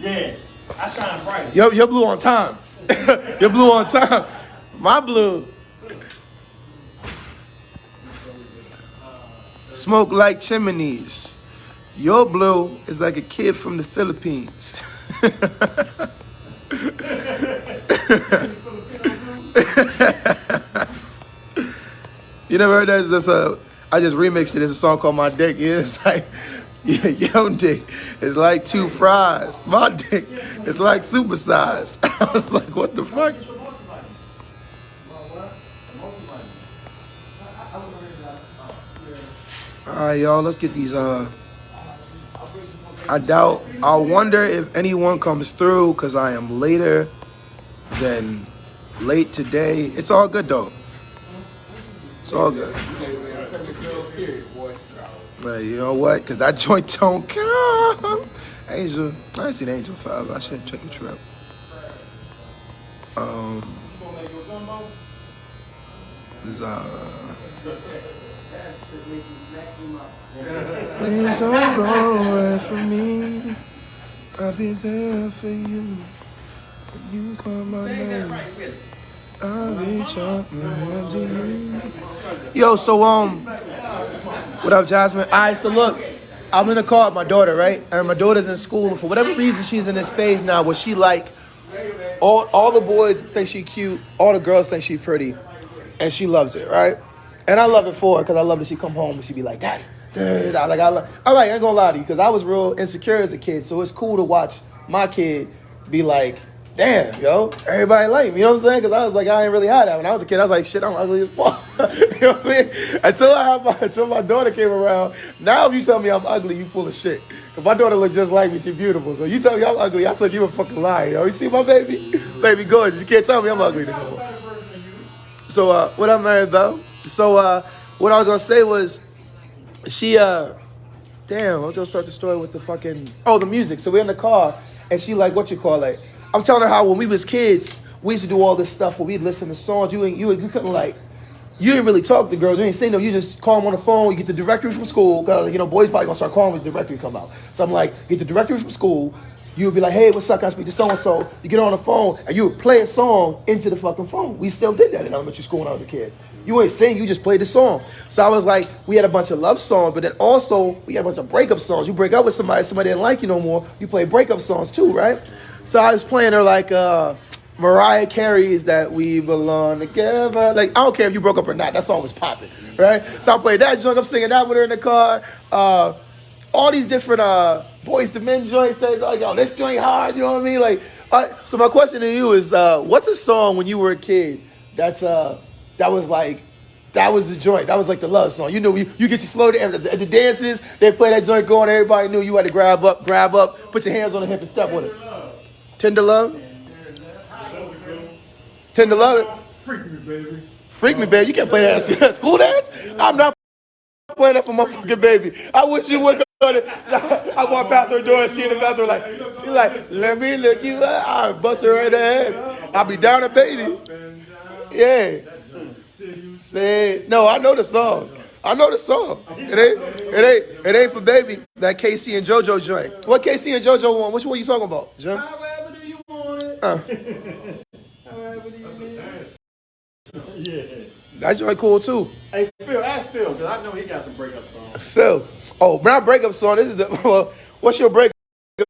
Yeah, I shine brighter. Your blue on time. Your blue on time. My blue. Smoke like chimneys. Your blue is like a kid from the Philippines. You never heard that? That's I just remixed it. It's a song called My Dick. Yeah, it's like, yeah, your dick is like 2 fries. My dick is like supersized. I was like, what the fuck? All right, y'all, let's get these. I wonder if anyone comes through because I am later than late today. It's all good, though. It's all good. But you know what? Because that joint don't come. Angel, I ain't seen Angel 5. I should check a trip. Please don't go away from me. I'll be there for you. When you call my name, I'll reach out my hand to you. Yo, so what up, Jasmine? All right, so look, I'm in the car with my daughter, right? And my daughter's in school, and for whatever reason, she's in this phase now where she like all the boys think she cute, all the girls think she pretty, and she loves it, right? And I love it for her because I love that she come home and she be like, Daddy, da-da-da-da. Like I ain't gonna lie to you because I was real insecure as a kid, so it's cool to watch my kid be like, damn, yo, everybody like me, you know what I'm saying? Because I was like, I ain't really had that. When I was a kid, I was like, shit, I'm ugly as fuck. You know what I mean? Until my daughter came around, now if you tell me I'm ugly, you full of shit. Because my daughter look just like me, she beautiful. So you tell me I'm ugly, I told you a fucking lie, yo. You see my baby? Baby gorgeous. You can't tell me I'm ugly anymore. So, what up, Mary Bell? So, what I was going to say was, she, damn, I was going to start the story with the fucking, the music. So we're in the car, and she like, I'm telling her how when we was kids, we used to do all this stuff where we'd listen to songs. You couldn't like, you didn't really talk to girls. You ain't say no. You just call them on the phone. You get the directory from school because boys probably gonna start calling when the directory come out. So I'm like, get the directory from school. You would be like, hey, what's up? Can I speak to so and so? You get on the phone and you would play a song into the fucking phone. We still did that in elementary school when I was a kid. You ain't sing, you just played the song. So I was like, we had a bunch of love songs, but then also we had a bunch of breakup songs. You break up with somebody didn't like you no more. You play breakup songs too, right? So I was playing her like Mariah Carey's That We Belong Together. Like, I don't care if you broke up or not. That song was popping, right? So I played that joint. I'm singing that with her in the car. All these different Boys to Men joints. Like, yo, this joint hard. You know what I mean? Like, so my question to you is, what's a song when you were a kid that was the joint. That was like the love song. You know, you get your slow down. The dances, they play that joint going. Everybody knew you had to grab up, put your hands on the hip and step with it. Tender Love? Tender Love? Freak me, baby. Freak me, baby. You can't play that at school dance? I'm not playing that for my fucking baby. I wish you would. I walk past her door and she in the bathroom she like, let me look you up. I bust her right in the head. I'll be down a baby. Yeah. Say, no, I know the song. It ain't for baby. That Casey and JoJo joint. What Casey and JoJo want? Which one you talking about, Jim? However do you want it? However do you need it? Yeah. That joint cool too. Hey, Phil, ask Phil, because I know he got some breakup songs. Phil. Oh, my breakup song. This is what's your breakup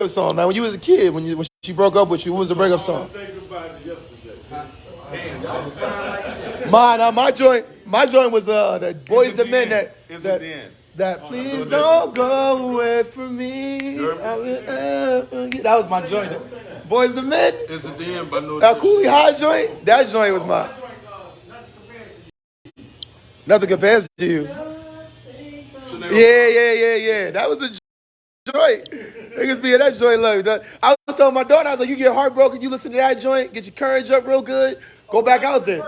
song, man? When you was a kid, when she broke up with you, what was the breakup song? I say goodbye to yesterday. Damn, y'all was crying like shit. My joint was the Boys to Men that please don't go away from me. That was my joint. Boys to Men. It's a damn, but no. That Coolie High joint. That joint was my. Nothing compares to you. Yeah. That was a joint. Niggas be in that joint, look. I was telling my daughter, I was like, you get heartbroken, you listen to that joint, get your courage up real good, go back out there.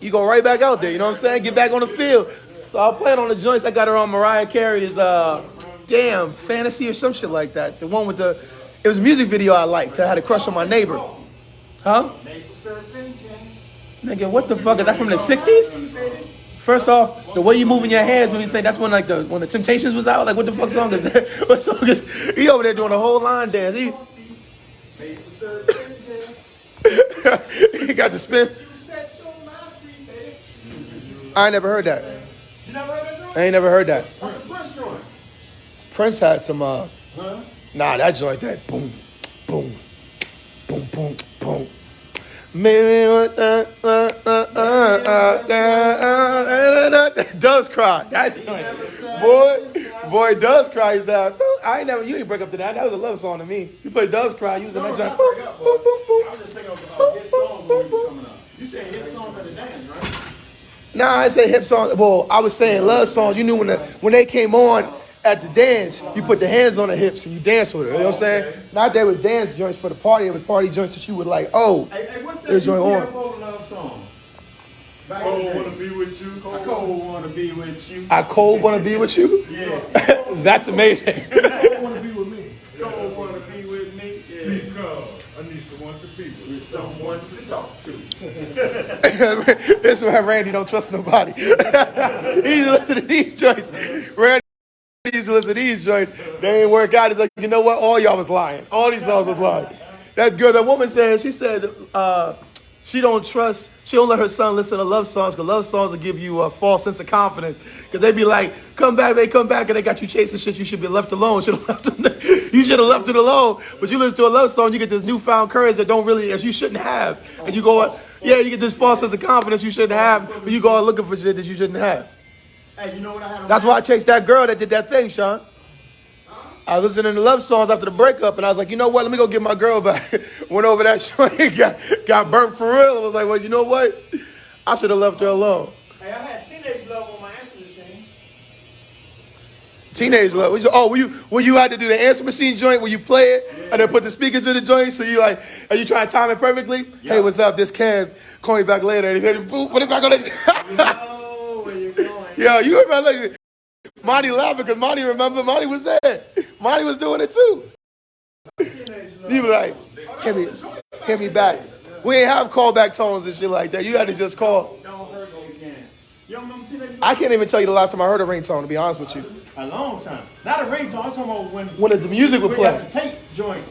You go right back out there, you know what I'm saying? Get back on the field. So I'm playing on the joints. I got her on Mariah Carey's Fantasy or some shit like that. The one with it was a music video I liked. I had a crush on my neighbor. Huh? Nigga, what the fuck? Is that from the 60s? First off, the way you moving your hands when you think that's when the Temptations was out. Like what the fuck song is that? What song is? He over there doing a whole line dance. He got the spin. I ain't never heard that. You never heard that joint? I ain't never heard that. That's a Prince joint. Prince had some Huh? nah, that joint that boom, boom, boom, boom, boom. Maybe what Doves Cry. That joint. Boy, Doves Cry is that. You didn't break up to that. That was a love song to me. You played Doves Cry, you was in that joint. Boom, boom, boom, boom. I was just thinking of hit songs when we was coming up. You said hit songs at the dance, right? Nah, I said hip songs. Well, I was saying love songs. You knew when they came on at the dance, you put the hands on the hips and you dance with it. You know what I'm saying? Not that it was dance joints for the party. It was party joints that you would like, oh, Hey, what's that this joint on. UTFO love song? Cold wanna be with you. Cold wanna be with you. I cold want to be with you? Yeah. That's amazing. Cold wanna be with me. Cold wanna be with me. Yeah. Because I need someone to be with. Someone to talk to. This is why Randy don't trust nobody. He used to listen to these joints. Randy used to listen to these joints. They ain't work out. He's like, you know what? All y'all was lying. All these songs was lying. That girl, that woman said, she said she don't let her son listen to love songs because love songs will give you a false sense of confidence. Because they be like, come back, and they got you chasing shit you should be left alone. You should have left it alone. But you listen to a love song, you get this newfound courage that you shouldn't have. And you go, you get this false sense of confidence you shouldn't have, but you go out looking for shit that you shouldn't have. Hey, you know what I had on That's why I chased that girl that did that thing, Sean. I was listening to love songs after the breakup, and I was like, you know what? Let me go get my girl back. Went over that joint, got burnt for real. I was like, well, you know what? I should have left her alone. Hey, I had Teenage Love on my answer machine. Teenage love. When you had to do the answer machine joint where you play it and then put the speaker to the joint, so you like, are you trying to time it perfectly? Yeah. Hey, what's up? This Kev. Call me back later. And he said, boop, put it back on this. Oh, where you going? Yeah, you heard my like, Monty laughing because Monty was there. Monty was doing it too. He was like, hit me back. We ain't have callback tones and shit like that. You had to just call. Don't hurt me again. You don't remember Teenage Love? I can't even tell you the last time I heard a ringtone, to be honest with you. A long time. Not a ringtone. I'm talking about when the music would we play. got the tape joint.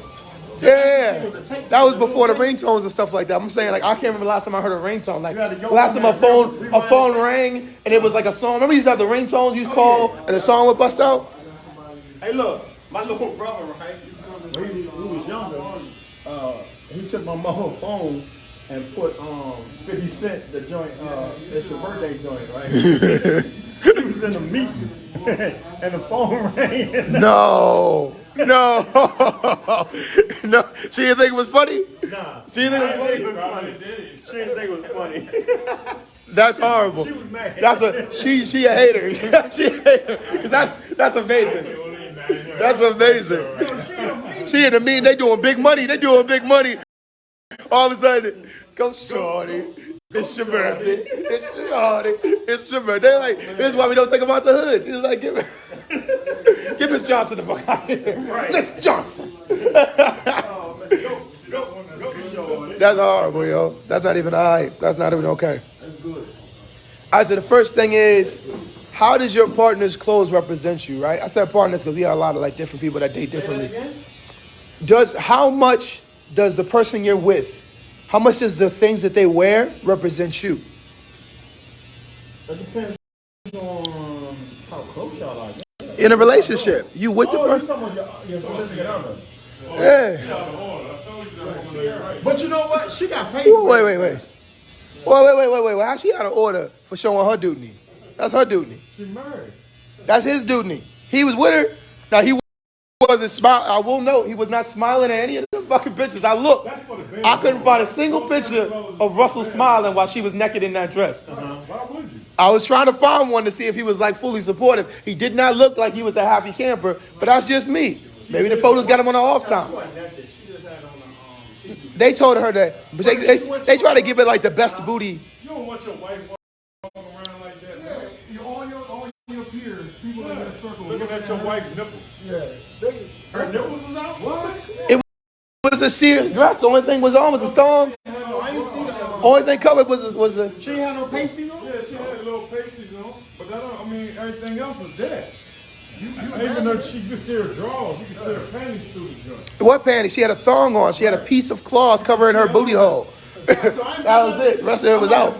Yeah, that was before the ringtones and stuff like that. I'm saying, like, I can't remember the last time I heard a ringtone. Like, the last time a phone rang and it was like a song. Remember you used to have the ringtones you'd call and the song would bust out? Hey, look, my little brother, right? When he was younger, he took my mama's phone and put 50 Cent, the joint, it's your birthday joint, right? He was in the meeting and the phone rang. No. She didn't think it was funny? Nah. She didn't think it was funny. She didn't think it was funny. That's horrible. She was mad. She a hater. She a hater. 'Cause that's amazing. That's amazing. She in the meeting, they doing big money. All of a sudden, go shorty. It's your birthday. It's your birthday. Like, this is why we don't take them out the hood. She's like, give Miss Johnson the fuck out of here. Right. Miss Johnson. Oh, man. Go, shorty. That's horrible, yo. That's not even all right. That's not even okay. That's good. I said the first thing is, how does your partner's clothes represent you, right? I said partners because we have a lot of like different people that date differently. How much does the person you're with, how much does the things that they wear represent you? It depends on how close y'all are. In a relationship, you with the person? You're talking about your significant other. Yeah. But you know what? She got paid. Ooh, wait. Wait. How she out of order for showing her duty? That's her duty. She married. That's his duty. He was with her. Now he wasn't smiling. I will note he was not smiling at any of the fucking pictures. I looked. I couldn't find a single picture of Russell smiling while she was naked in that dress. Why would you? I was trying to find one to see if he was like fully supportive. He did not look like he was a happy camper, but that's just me. Maybe the photos got him on an off time. They told her that, but they try to give it like the best booty. You don't want your wife walking around like that, man. All your peers, people in that circle, Looking at your wife's nipples. Yeah. Her nipples was out? What? It was a serious dress. The only thing was on was a storm. I ain't seen that. Only thing covered was the. She ain't had no pasties on? Yeah, she had little pasties on, but that don't, I mean, everything else was there. Even though she could see her drawers, you could see her panties through the joint. What panties? She had a thong on. She had a piece of cloth covering her booty hole. That was it. The rest of it was out.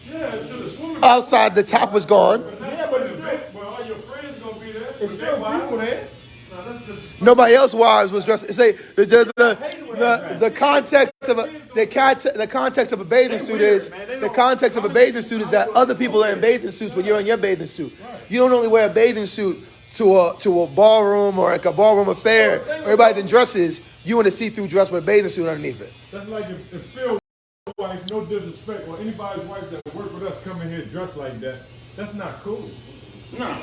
Yeah, to the swimming pool. Outside, the top was gone. Yeah, but it's Well, all your friends gonna be there. still people there. No, that's just Nobody else's wives was dressed. Say the context of the context of a bathing suit is that other people are in bathing suits when you're in your bathing suit. You don't only wear a bathing suit to a ballroom or like a ballroom affair. Everybody's in dresses. You in a see-through dress with a bathing suit underneath it. that's like if Phil's wife, no disrespect, or anybody's wife that work with us come in here dressed like that. That's not cool. No.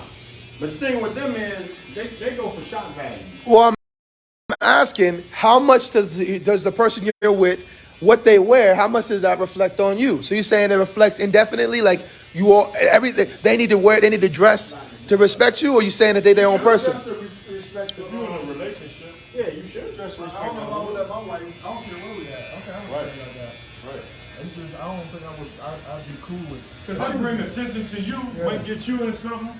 But the thing with them is, they go for shock value. Well, I'm asking, how much does the person you're with, what they wear, how much does that reflect on you? So you're saying it reflects indefinitely, like you all everything they need to wear, they need to dress to respect you, or you saying that they their own person? Dress to respect the If you're in a relationship, Yeah, you should dress to respect the I would let my wife. I don't care where we at. Okay, I don't care like that. right. It's just, I don't think I'd be cool with. Because they bring attention to you, might get you in something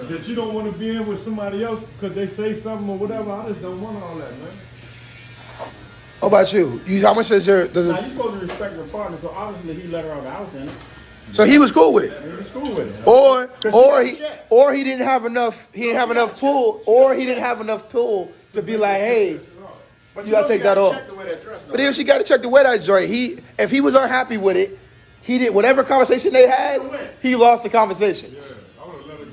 that you don't want to be in with somebody else because they say something or whatever. I just don't want all that, man. How about you? How much is your? Now, you're supposed to respect your partner, so obviously he let her out of the house in it. So he was cool with it, He was cool with it. or he didn't have enough. He didn't have enough pull, or he didn't have enough pull to be like, hey, But you gotta take that off. check the way that dress, But then she got to check the wear that joint. If he was unhappy with it, he did whatever conversation they had. He lost the conversation. Yeah, I would have let her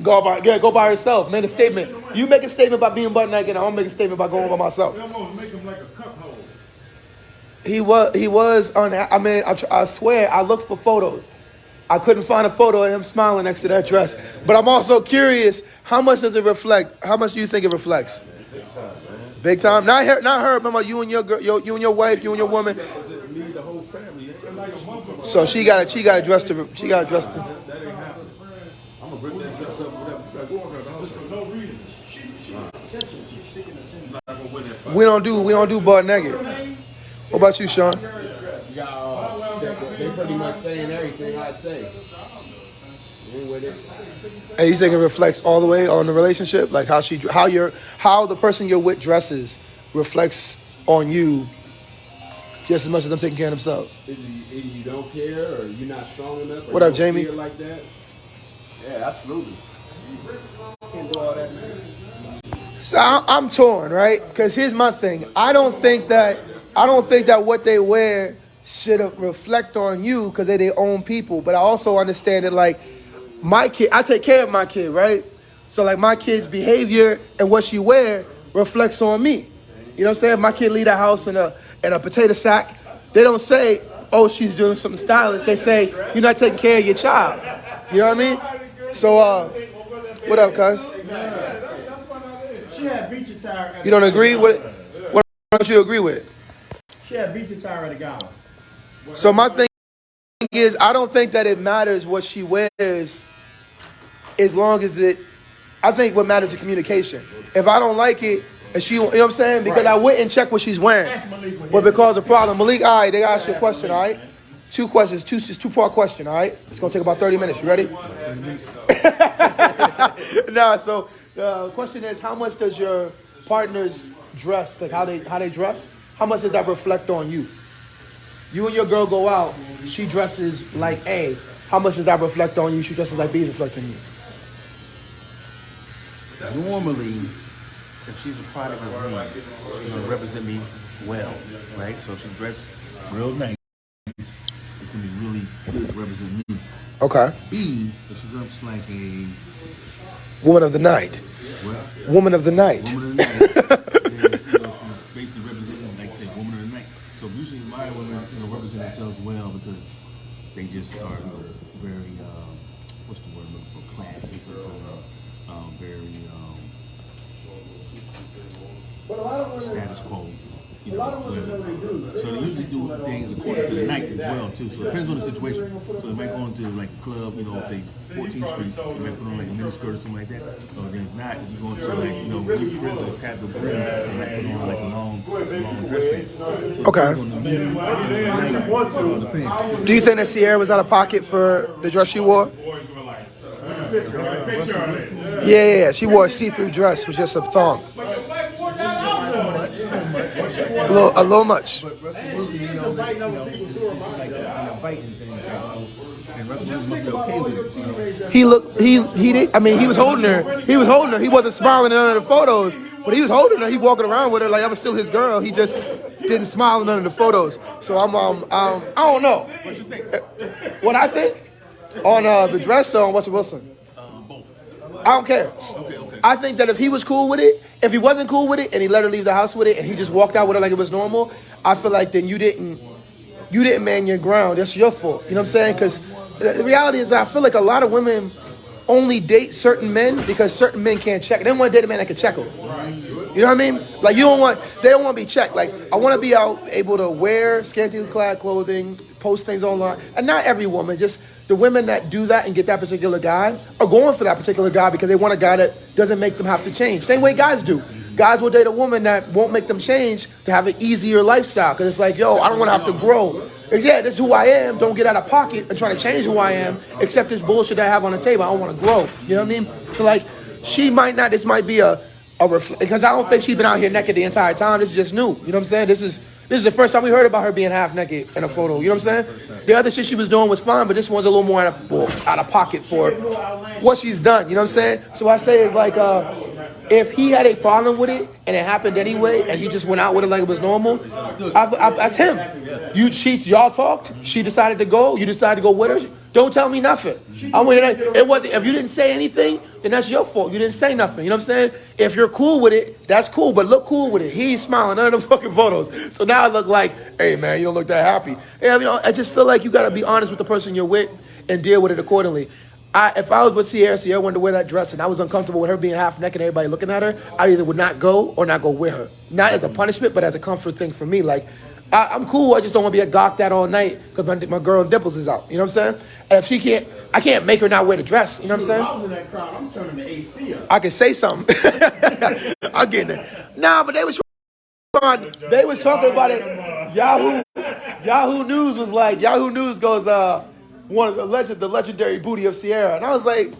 go dolo. Go by herself. Make a statement. You make a statement by being butt naked. I'll make a statement by going by myself. They almost make him like a cup holder. He was unhappy. I mean, I swear, I looked for photos. I couldn't find a photo of him smiling next to that dress. But I'm also curious, how much does it reflect? How much do you think it reflects? Big time. Not her. Remember, you and your girl, you and your wife, you and your woman. So she got dressed to. She got dressed to. I'm gonna bring that dress up whatever. No reason. We don't do butt naked. What about you, Sean? They pretty much saying everything I'd say. And you think it reflects all the way on the relationship, like how the person you're with dresses reflects on you, just as much as them taking care of themselves. Either you don't care, or you're not strong enough. Or What up, you don't Jamie? feel like that. Yeah, absolutely. Can't do all that. So I'm torn, right? Because here's my thing. I don't think that what they wear should reflect on you because they're their own people. But I also understand that, like, my kid, I take care of my kid, right? So, like, my kid's behavior and what she wear reflects on me. You know what I'm saying? My kid leave the house in a potato sack. They don't say, oh, she's doing something stylish. They say, you're not taking care of your child. You know what I mean? So, what up, cuz? She had beach attire. You don't agree with it? What don't you agree with? She had beach attire at the gala. So my thing is, I don't think that it matters what she wears as long as I think what matters is communication. If I don't like it, and she, you know what I'm saying? Because I wouldn't check what she's wearing. But because of problem, Malik, all right, they asked you a question, all right? 2 questions, two-part question, all right? It's going to take about 30 minutes. You ready? So the question is, how much does your partner's dress, like how they dress, how much does that reflect on you? You and your girl go out, she dresses like A. How much does that reflect on you? She dresses like B is reflecting you. Normally, if she's a product of me, she's gonna represent me well, right? So if she dressed real nice, it's gonna be really good to represent me. Okay. B, if she looks like a Woman of the night. what? Woman of the night. Woman of the night. Then, she's basically representing, like say, woman of the night. So usually my women, represent themselves well because they just are, very, what's the word I'm looking for? Classy, very, status quo. you know, women. So they usually do things according to the night as well too. So it depends on the situation. So they might go into like a club, you know, say 14th Street, they might put on like a miniskirt or something like that. Or then if not, if you go into like, you know, Blue Prince or Tab the Brim, they might put on like a long dress pants. So Okay. it depends on the night. Do you think that Sierra was out of pocket for the dress she wore? Yeah. She wore a see-through dress with just a thong. A little much. But Russell Wilson, you know, like on a biting thing, and Russell Wilson must be okay with it. He looked. He did. I mean, he was holding her. He wasn't smiling in none of the photos, but he was holding her. He walking around with her like that was still his girl. He just didn't smile in none of the photos. So I don't know. What you think? What I think on the dress or on Russell Wilson. Both. I don't care. Okay. I think that if he was cool with it, if he wasn't cool with it, and he let her leave the house with it, and he just walked out with her like it was normal, I feel like then you didn't man your ground. That's your fault. You know what I'm saying? Because the reality is, I feel like a lot of women only date certain men because certain men can't check. They don't want to date a man that can check them. You know what I mean? Like they don't want to be checked. Like I want to be out able to wear scantily clad clothing, post things online, and not every woman, just the women that do that and get that particular guy are going for that particular guy because they want a guy that doesn't make them have to change. Same way guys do. Guys will date a woman that won't make them change to have an easier lifestyle because it's like, yo, I don't want to have to grow. It's, yeah, this is who I am. Don't get out of pocket and try to change who I am, except this bullshit that I have on the table. I don't want to grow. You know what I mean? So like, she might not. This might be because I don't think she's been out here naked the entire time. This is just new. You know what I'm saying? This is the first time we heard about her being half naked in a photo. You know what I'm saying? The other shit she was doing was fine, but this one's a little more out of pocket for what she's done. You know what I'm saying? So I say it's like, if he had a problem with it and it happened anyway, and he just went out with it like it was normal, that's him. You cheats, y'all talked. She decided to go. You decided to go with her. Don't tell me nothing. It wasn't. If you didn't say anything, then that's your fault. You didn't say nothing. You know what I'm saying? If you're cool with it, that's cool. But look cool with it. He's smiling. None of the fucking photos. So now I look like, hey man, you don't look that happy. Yeah, you know, I just feel like you gotta be honest with the person you're with and deal with it accordingly. If I was with Sierra wanted to wear that dress and I was uncomfortable with her being half naked and everybody looking at her, I either would not go or not go with her. Not as a punishment, but as a comfort thing for me. Like, I'm cool. I just don't want to be gawked at all night because my girl dimples is out. You know what I'm saying? And if she can't, I can't make her not wear the dress. You know what I'm saying? If I was in that crowd, I'm turning the AC up. I can say something. I'm getting it. Nah, but they was talking about it. Yahoo News was like, Yahoo News goes, one of the legendary booty of Sierra. And I was like,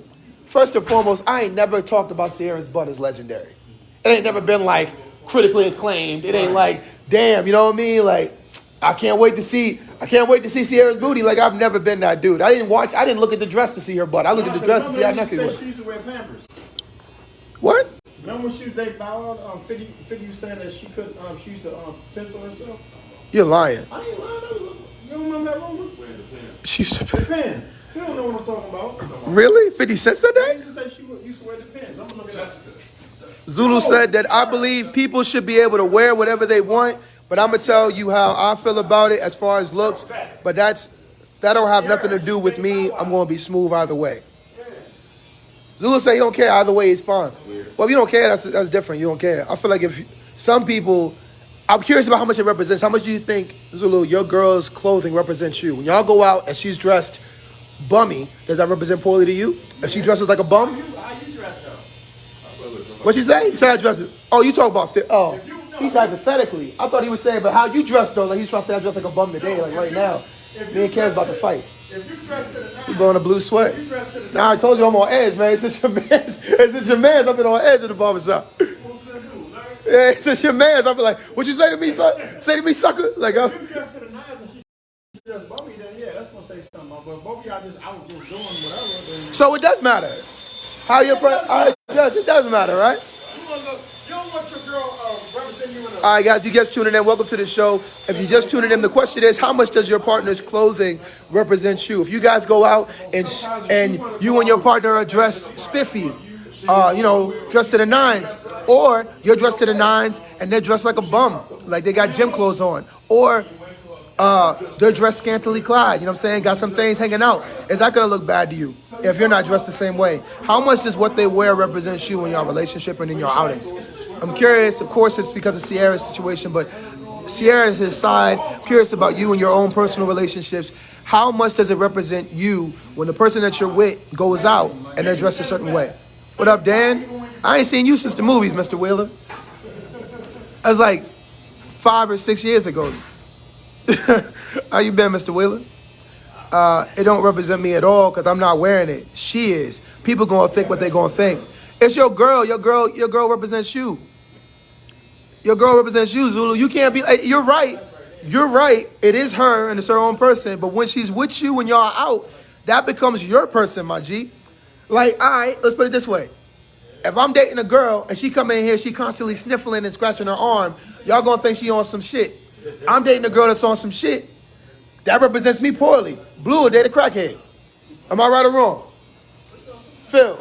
first and foremost, I ain't never talked about Sierra's butt as legendary. It ain't never been like critically acclaimed. It ain't like, damn, you know what I mean? Like, I can't wait to see Sierra's booty. Like, I've never been that dude. I didn't look at the dress to see her butt. I looked at the dress to see how naked it was. She used to wear Pampers. What? Remember when she was dating Ballard? 50 was saying that she used to pistol herself? You're lying. I ain't lying. You don't remember that rumor? She used to. Depends. You don't know what I'm talking about. Really? 50 Cent said She that? used to say she used to wear Depends. I'm gonna look at that. Zulu said that I believe people should be able to wear whatever they want, but I'm gonna tell you how I feel about it as far as looks. But that don't have nothing to do with me. I'm gonna be smooth either way. Zulu said he don't care either way. He's fine. Well, if you don't care, that's different. You don't care. I feel like if some people, I'm curious about how much it represents. How much do you think, Zulu, your girl's clothing represents you? When y'all go out and she's dressed bummy, does that represent poorly to you? If she dresses like a bum? How you dress though? What you say? He said I dress it. Oh, you talk about he's hypothetically. I thought he was saying, but how you dress though? Like he's trying to say I dress like a bum today, like right now. Me and Ken's about to fight. If you dress to the nines, You going to blue sweat? Nah, I told you I'm on edge, man. It's your man's. I've been on edge of the barbershop. Yeah, it's your man's. I'll be like, what you say to me, son? Say to me, sucker? Like, if you dress to the nines and she dress bummy, then yeah, that's gonna say something about. But both of y'all just out just doing whatever. Then so it does matter. How your it does matter, right? you don't want your girl representing you in a. All right, guys, you guys tuning in. Welcome to the show. If you just tuning in, the question is, how much does your partner's clothing represent you? If you guys go out and you and your partner are dressed spiffy, dressed to the nines, or you're dressed to the nines and they're dressed like a bum, like they got gym clothes on, or they're dressed scantily clad, you know what I'm saying? Got some things hanging out. Is that gonna look bad to you if you're not dressed the same way? How much does what they wear represent you in your relationship and in your outings? I'm curious. Of course, it's because of Sierra's situation, but Sierra is his side. I'm curious about you and your own personal relationships. How much does it represent you when the person that you're with goes out and they're dressed a certain way? What up, Dan? I ain't seen you since the movies, Mr. Wheeler. That was like 5 or 6 years ago. How you been, Mr. Wheeler? It don't represent me at all because I'm not wearing it. She is. People gonna think what they gonna think. It's your girl. Your girl represents you. Your girl represents you, Zulu. You can't be. You're right. You're right. It is her and it's her own person. But when she's with you, when y'all out, that becomes your person, my G. Like, all right, let's put it this way. If I'm dating a girl and she come in here, she constantly sniffling and scratching her arm, y'all gonna think she on some shit. I'm dating a girl that's on some shit. That represents me poorly. Blue will date a crackhead. Am I right or wrong? Phil,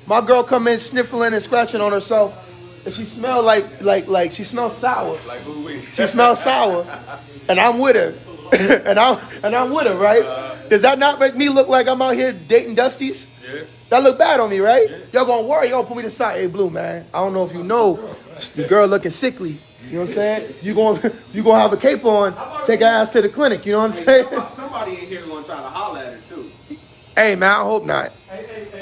my girl come in sniffling and scratching on herself, and she smell like she smells sour. She smells sour, and I'm with her, and I'm with her, right? Does that not make me look like I'm out here dating Dusties? Yeah. That look bad on me, right? Yeah. Y'all gonna worry, y'all gonna put me to the side. Hey, Blue, man, I don't know if you know, your girl looking sickly. You know what I'm saying? You gonna have a cape on, take her ass to the clinic. You know what I'm saying? Somebody in here gonna try to holler at her too. Hey, man, I hope not.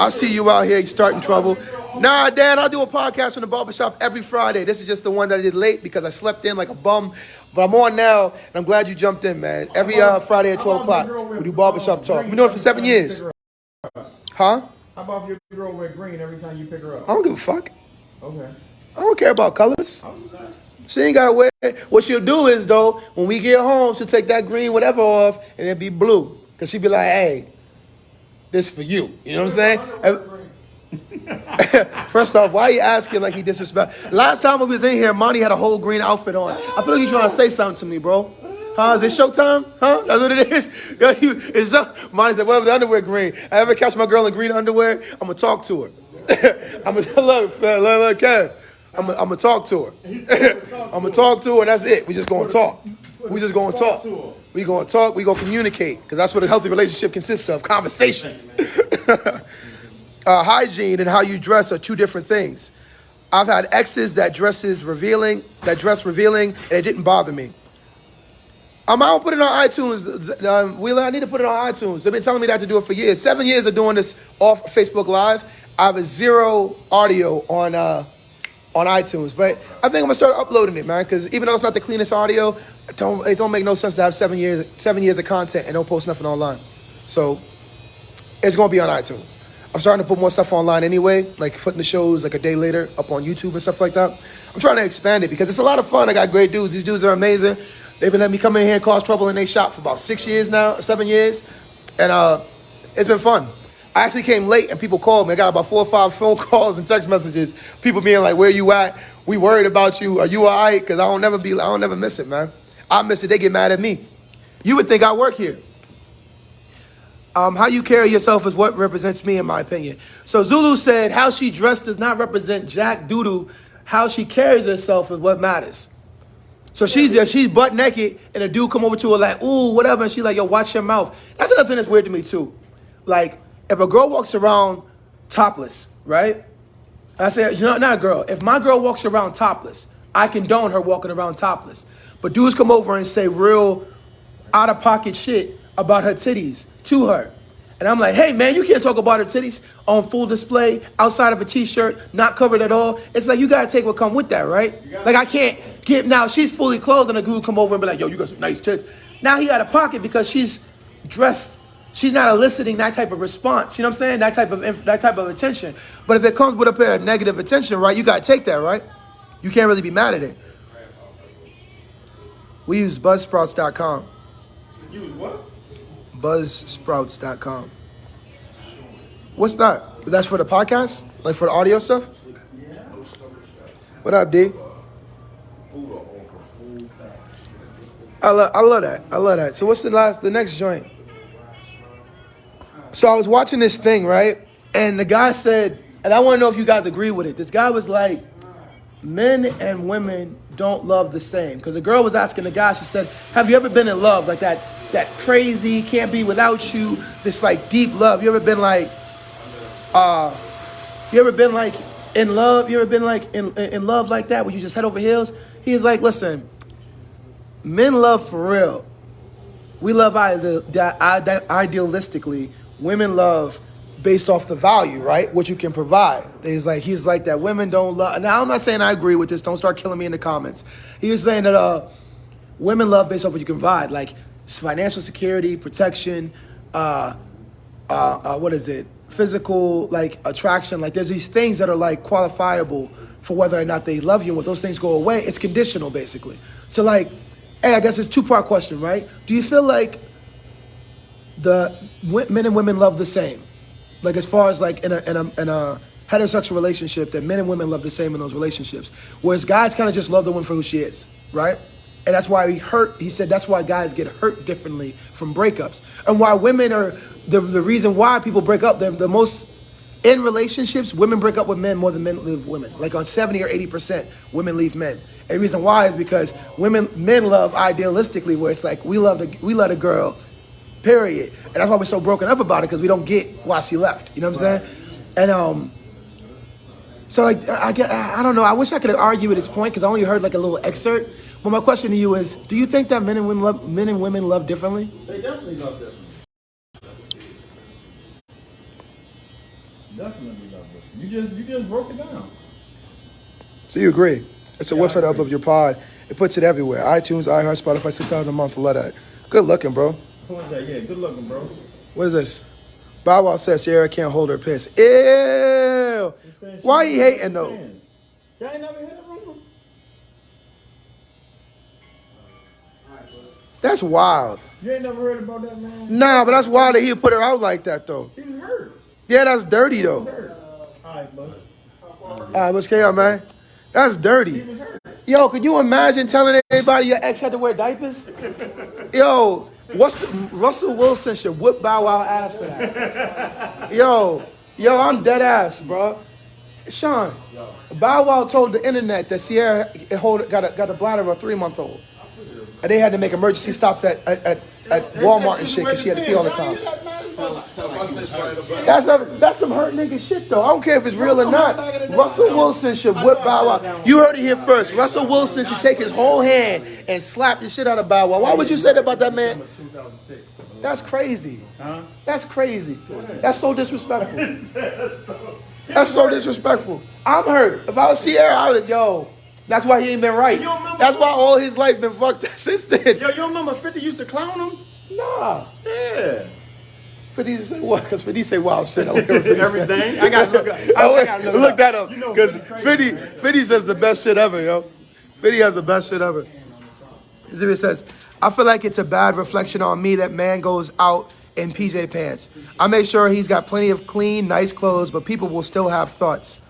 I see you out here starting trouble. Nah, Dan, I do a podcast from the barbershop every Friday. This is just the one that I did late because I slept in like a bum. But I'm on now, and I'm glad you jumped in, man. Every Friday at 12 o'clock, we do barbershop talk. We've been doing it for 7 years. Huh? How about if your girl wear green every time you pick her up? I don't give a fuck. Okay. I don't care about colors. She ain't gotta wear it. What she'll do is, though, when we get home, she'll take that green whatever off, and it'll be blue. Because she'll be like, hey, this for you. You know what I'm saying? First off, why are you asking like he disrespect? Last time I was in here, Monty had a whole green outfit on. I feel like he's trying to say something to me, bro. Huh? Is it showtime? Huh? That's what it is? Monty said, well, the underwear green. I ever catch my girl in green underwear, I'm going to talk to her. I'm going to look, Kev. I'm going to talk to her. I'm going to talk to her, and that's it. We just going to talk. We just going to talk. We going to talk. We going to communicate, because that's what a healthy relationship consists of, conversations. Hygiene and how you dress are two different things. I've had exes that dress revealing, and it didn't bother me. I'll put it on iTunes. Wheeler, I need to put it on iTunes. They've been telling me that to do it for years. 7 years of doing this off Facebook Live. I have a 0 audio on iTunes, but I think I'm gonna start uploading it, man. Because even though it's not the cleanest audio, it don't make no sense to have 7 years of content and don't post nothing online. So it's gonna be on iTunes. I'm starting to put more stuff online anyway, like putting the shows like a day later up on YouTube and stuff like that. I'm trying to expand it because it's a lot of fun. I got great dudes. These dudes are amazing. They've been letting me come in here and cause trouble in their shop for about 6 years now, 7 years. And it's been fun. I actually came late and people called me. I got about 4 or 5 phone calls and text messages. People being like, where you at? We worried about you. Are you all right? Because I don't never miss it, man. I miss it. They get mad at me. You would think I work here. How you carry yourself is what represents me, in my opinion. So Zulu said, how she dressed does not represent Jack Doodoo. How she carries herself is what matters. So she's butt naked, and a dude come over to her like, ooh, whatever, and she's like, yo, watch your mouth. That's another thing that's weird to me too. Like, if a girl walks around topless, right? I say, you know, not a girl. If my girl walks around topless, I condone her walking around topless. But dudes come over and say real out-of-pocket shit about her titties to her. And I'm like, hey, man, you can't talk about her titties on full display, outside of a T-shirt, not covered at all. It's like, you got to take what come with that, right? Like, I can't get, now she's fully clothed and a dude come over and be like, yo, you got some nice tits. Now he out of pocket because she's dressed. She's not eliciting that type of response. You know what I'm saying? That type of attention. But if it comes with a pair of negative attention, right, you got to take that, right? You can't really be mad at it. We use buzzsprouts.com. Use what? Buzzsprouts.com. What's that? That's for the podcast? Like for the audio stuff? What up, D? I love that. I love that. So what's the next joint? So I was watching this thing, right? And the guy said, and I want to know if you guys agree with it. This guy was like, men and women don't love the same. Because the girl was asking the guy, she said, have you ever been in love? Like that crazy, can't be without you, this like deep love. You ever been like in love? You ever been like in love like that where you just head over heels? He was like, listen, men love for real. We love idealistically. Women love based off the value, right? What you can provide. He's like that. Women don't love. Now I'm not saying I agree with this. Don't start killing me in the comments. He was saying that women love based off what you can provide, like financial security, protection, what is it? Physical, like attraction. Like there's these things that are like qualifiable for whether or not they love you. And when those things go away, it's conditional basically. So like, hey, I guess it's a two-part question, right? Do you feel like the men and women love the same? Like as far as like in a heterosexual relationship, that men and women love the same in those relationships. Whereas guys kind of just love the woman for who she is, right? And that's why he said that's why guys get hurt differently from breakups. And why women are, the reason why people break up, the most, in relationships, women break up with men more than men leave women. Like on 70 or 80%, women leave men. And the reason why is because men love idealistically, where it's like we let a girl, period. And that's why we're so broken up about it, because we don't get why she left. You know what I'm saying? And so like I don't know. I wish I could argue at this point because I only heard like a little excerpt. But my question to you is: do you think that men and women love differently? They definitely love differently. Definitely love differently. You just broke it down. So you agree? It's a website that uploads your pod. It puts it everywhere: iTunes, iHeart, Spotify, 6 times a month. Love that. Good looking, bro. Who is that? Yeah, good looking, bro. What is this? Bow Wow says Sierra can't hold her piss. Ew. Why you hating though? Y'all ain't never hit a room. That's wild. You ain't never heard about that, man? Nah, but that's wild that he put her out like that though. He was hurt. Yeah, that's dirty He though. was hurt. All right, bud. All right, what's going on, man? That's dirty. He was hurt. Yo, could you imagine telling everybody your ex had to wear diapers? Yo, Russell Wilson should whip Bow Wow ass for that. Yo, I'm dead ass, bro. Sean, Bow Wow told the internet that Sierra got a bladder of a 3-month-old. And they had to make emergency stops at Walmart and shit because she had to pee all the time. That's some hurt nigga shit though. I don't care if it's real or not. Russell Wilson should whip Bow Wow. You heard it here first. Russell Wilson should take his whole hand and slap the shit out of Bow Wow. Why would you say that about that man? That's crazy. That's crazy. That's so disrespectful. That's so disrespectful. I'm hurt. If I was Sierra, I would have, that's why he ain't been right. That's why all his life been fucked since then. Yo, you remember 50 used to clown him? Nah. Yeah. 50 used to say what? Because 50 say wild shit. I don't care what 50 Everything. say. I gotta look up. I gotta Look that up. You know Because 50 50 says the best shit ever, yo. 50 has the best shit ever. It says, I feel like it's a bad reflection on me that man goes out in PJ pants. I make sure he's got plenty of clean, nice clothes, but people will still have thoughts.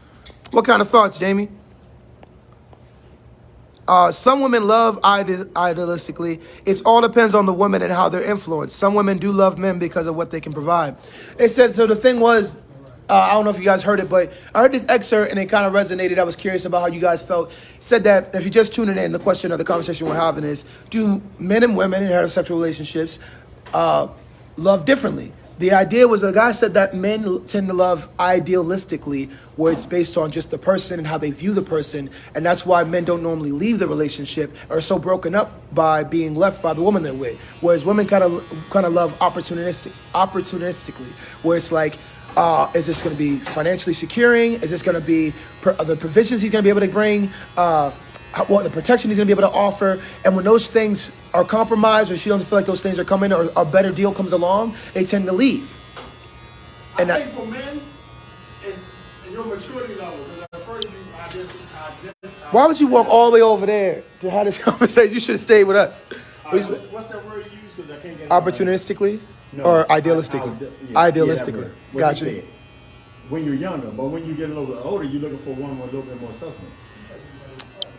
What kind of thoughts, Jamie? Some women love idealistically. It all depends on the woman and how they're influenced. Some women do love men because of what they can provide. It said, so the thing was, I don't know if you guys heard it, but I heard this excerpt and it kind of resonated. I was curious about how you guys felt. It said that if you're just tuning in, the question of the conversation we're having is, do men and women in heterosexual relationships love differently? The idea was, the guy said that men tend to love idealistically, where it's based on just the person and how they view the person, and that's why men don't normally leave the relationship or are so broken up by being left by the woman they're with. Whereas women kind of love opportunistically, where it's like, is this going to be financially securing? Is this going to be the provisions he's going to be able to bring? The protection he's going to be able to offer? And when those things are compromised, or she doesn't feel like those things are coming, or a better deal comes along, they tend to leave. And I think for men, it's your maturity level. Because at first why would you walk all the way over there to have this conversation? You should have stayed with us. What's that word you use? Because I can't get it. Opportunistically? No, or idealistically? Idealistically. Yeah, Gotcha. When you're younger, but when you get a little bit older, you're looking for one with a little bit more substance.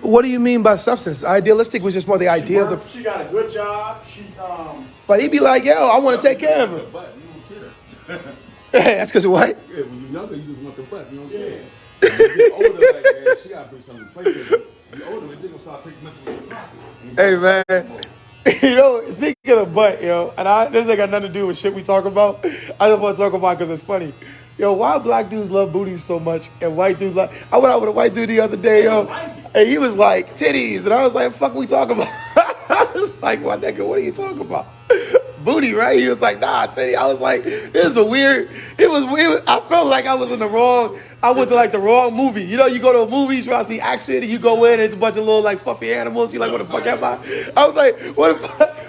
What do you mean by substance? Idealistic was just more the idea of the. She got a good job. But he'd be like, yo, I want to take care of her. But you don't care. That's because of what? Yeah, when you're younger, you just want the butt. You don't care. When you get older, like, man, she got to bring something to play with. When you're older, they're going to start taking much of your pocket. Hey, man. You know, speaking of butt, yo, and this ain't got nothing to do with shit we talk about. I just want to talk about because it's funny. Yo, why black dudes love booties so much and white dudes like... I went out with a white dude the other day, yo, and he was like, titties, and I was like, fuck we talking about? I was like, my nigga, what are you talking about? Booty, right? He was like, nah, Teddy. I was like, this is a weird. It was weird. I felt like I was in the wrong. I went to like the wrong movie. You know, you go to a movie, you try to see action, and you go in, and it's a bunch of little like fluffy animals. You like, what the fuck am I? I was like,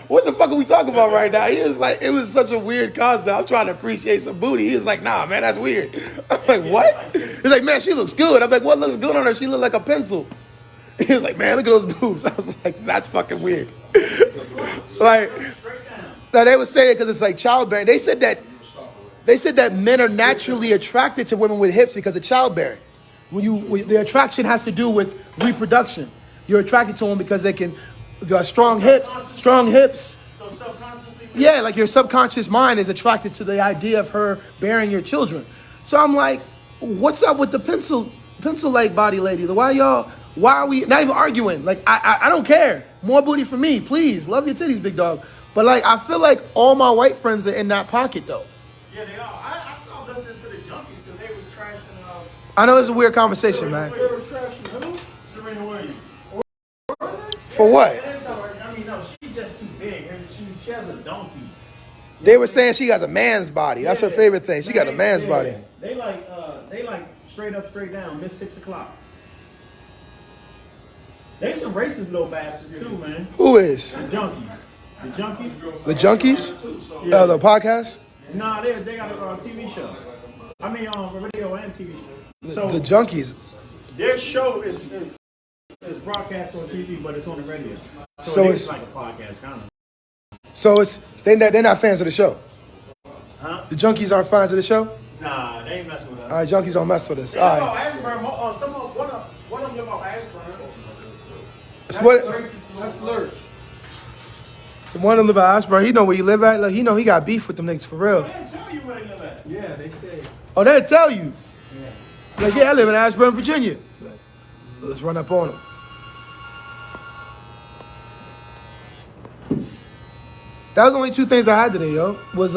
what the fuck are we talking about right now? He was like, it was such a weird concept. I'm trying to appreciate some booty. He was like, nah, man, that's weird. I'm like, what? He's like, man, she looks good. I'm like, what looks good on her? She look like a pencil. He was like, man, look at those boobs. I was like, that's fucking weird. Like, now they were saying because it's like childbearing. They said that men are naturally attracted to women with hips because of childbearing. The attraction has to do with reproduction. You're attracted to them because they got strong hips. So subconsciously. Yeah, like your subconscious mind is attracted to the idea of her bearing your children. So I'm like, what's up with the pencil leg body lady? Why are we not even arguing? Like, I don't care. More booty for me, please. Love your titties, big dog. But like, I feel like all my white friends are in that pocket though. Yeah, they are. I stopped listening to the junkies because they was trashing. I know it's a weird conversation, man. They were trashing who? Serena Williams. For what? I mean, no, she's just too big. She has a donkey. They were saying she has a man's body. That's her favorite thing. She got a man's body. They like straight up, straight down, miss 6 o'clock. They some racist little bastards too, man. Who is? The junkies. The junkies? The Junkies? Yeah. The podcast? Nah, they got a TV show. I mean, radio and TV show. So The Junkies. their show is broadcast on TV, but it's on the radio. So it it's- is like a podcast, kind of. So they're not fans of the show. Huh? The Junkies aren't fans of the show? Nah, they ain't messing with us. All right, Junkies don't mess with us. They All live right. off Ashburn. One of them live off Ashburn. It's what? That's Lurch. One of them live at Ashburn. He know where you live at. Like, he know he got beef with them niggas for real. They didn't tell you where they live at. Yeah, they say. Oh, they'll tell you. Like, yeah, I live in Ashburn, Virginia. Let's run up on them. That was only 2 things I had today, yo. Was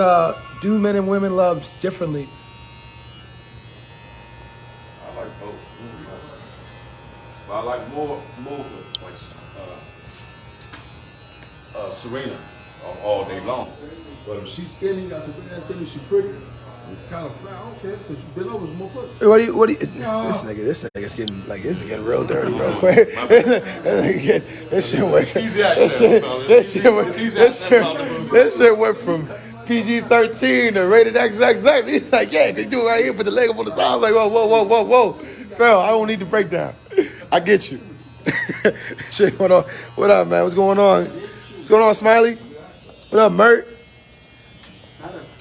do men and women love differently? I like both. But I like more like Serena all day long. But if she's skinny, I said, man, tell me she's pretty. Kind of fat, I don't care, because you been over is more pussy. What do you, this nigga's getting, like, it's getting real dirty real quick. This shit went, Easy access, fellas. this shit went from PG-13 to rated XXX. He's like, yeah, you do it right here, put the leg up on the side. I'm like, whoa. Phil, I don't need the breakdown. I get you. Shit, what up, man? What's going on? What's going on, Smiley? What up, Mert?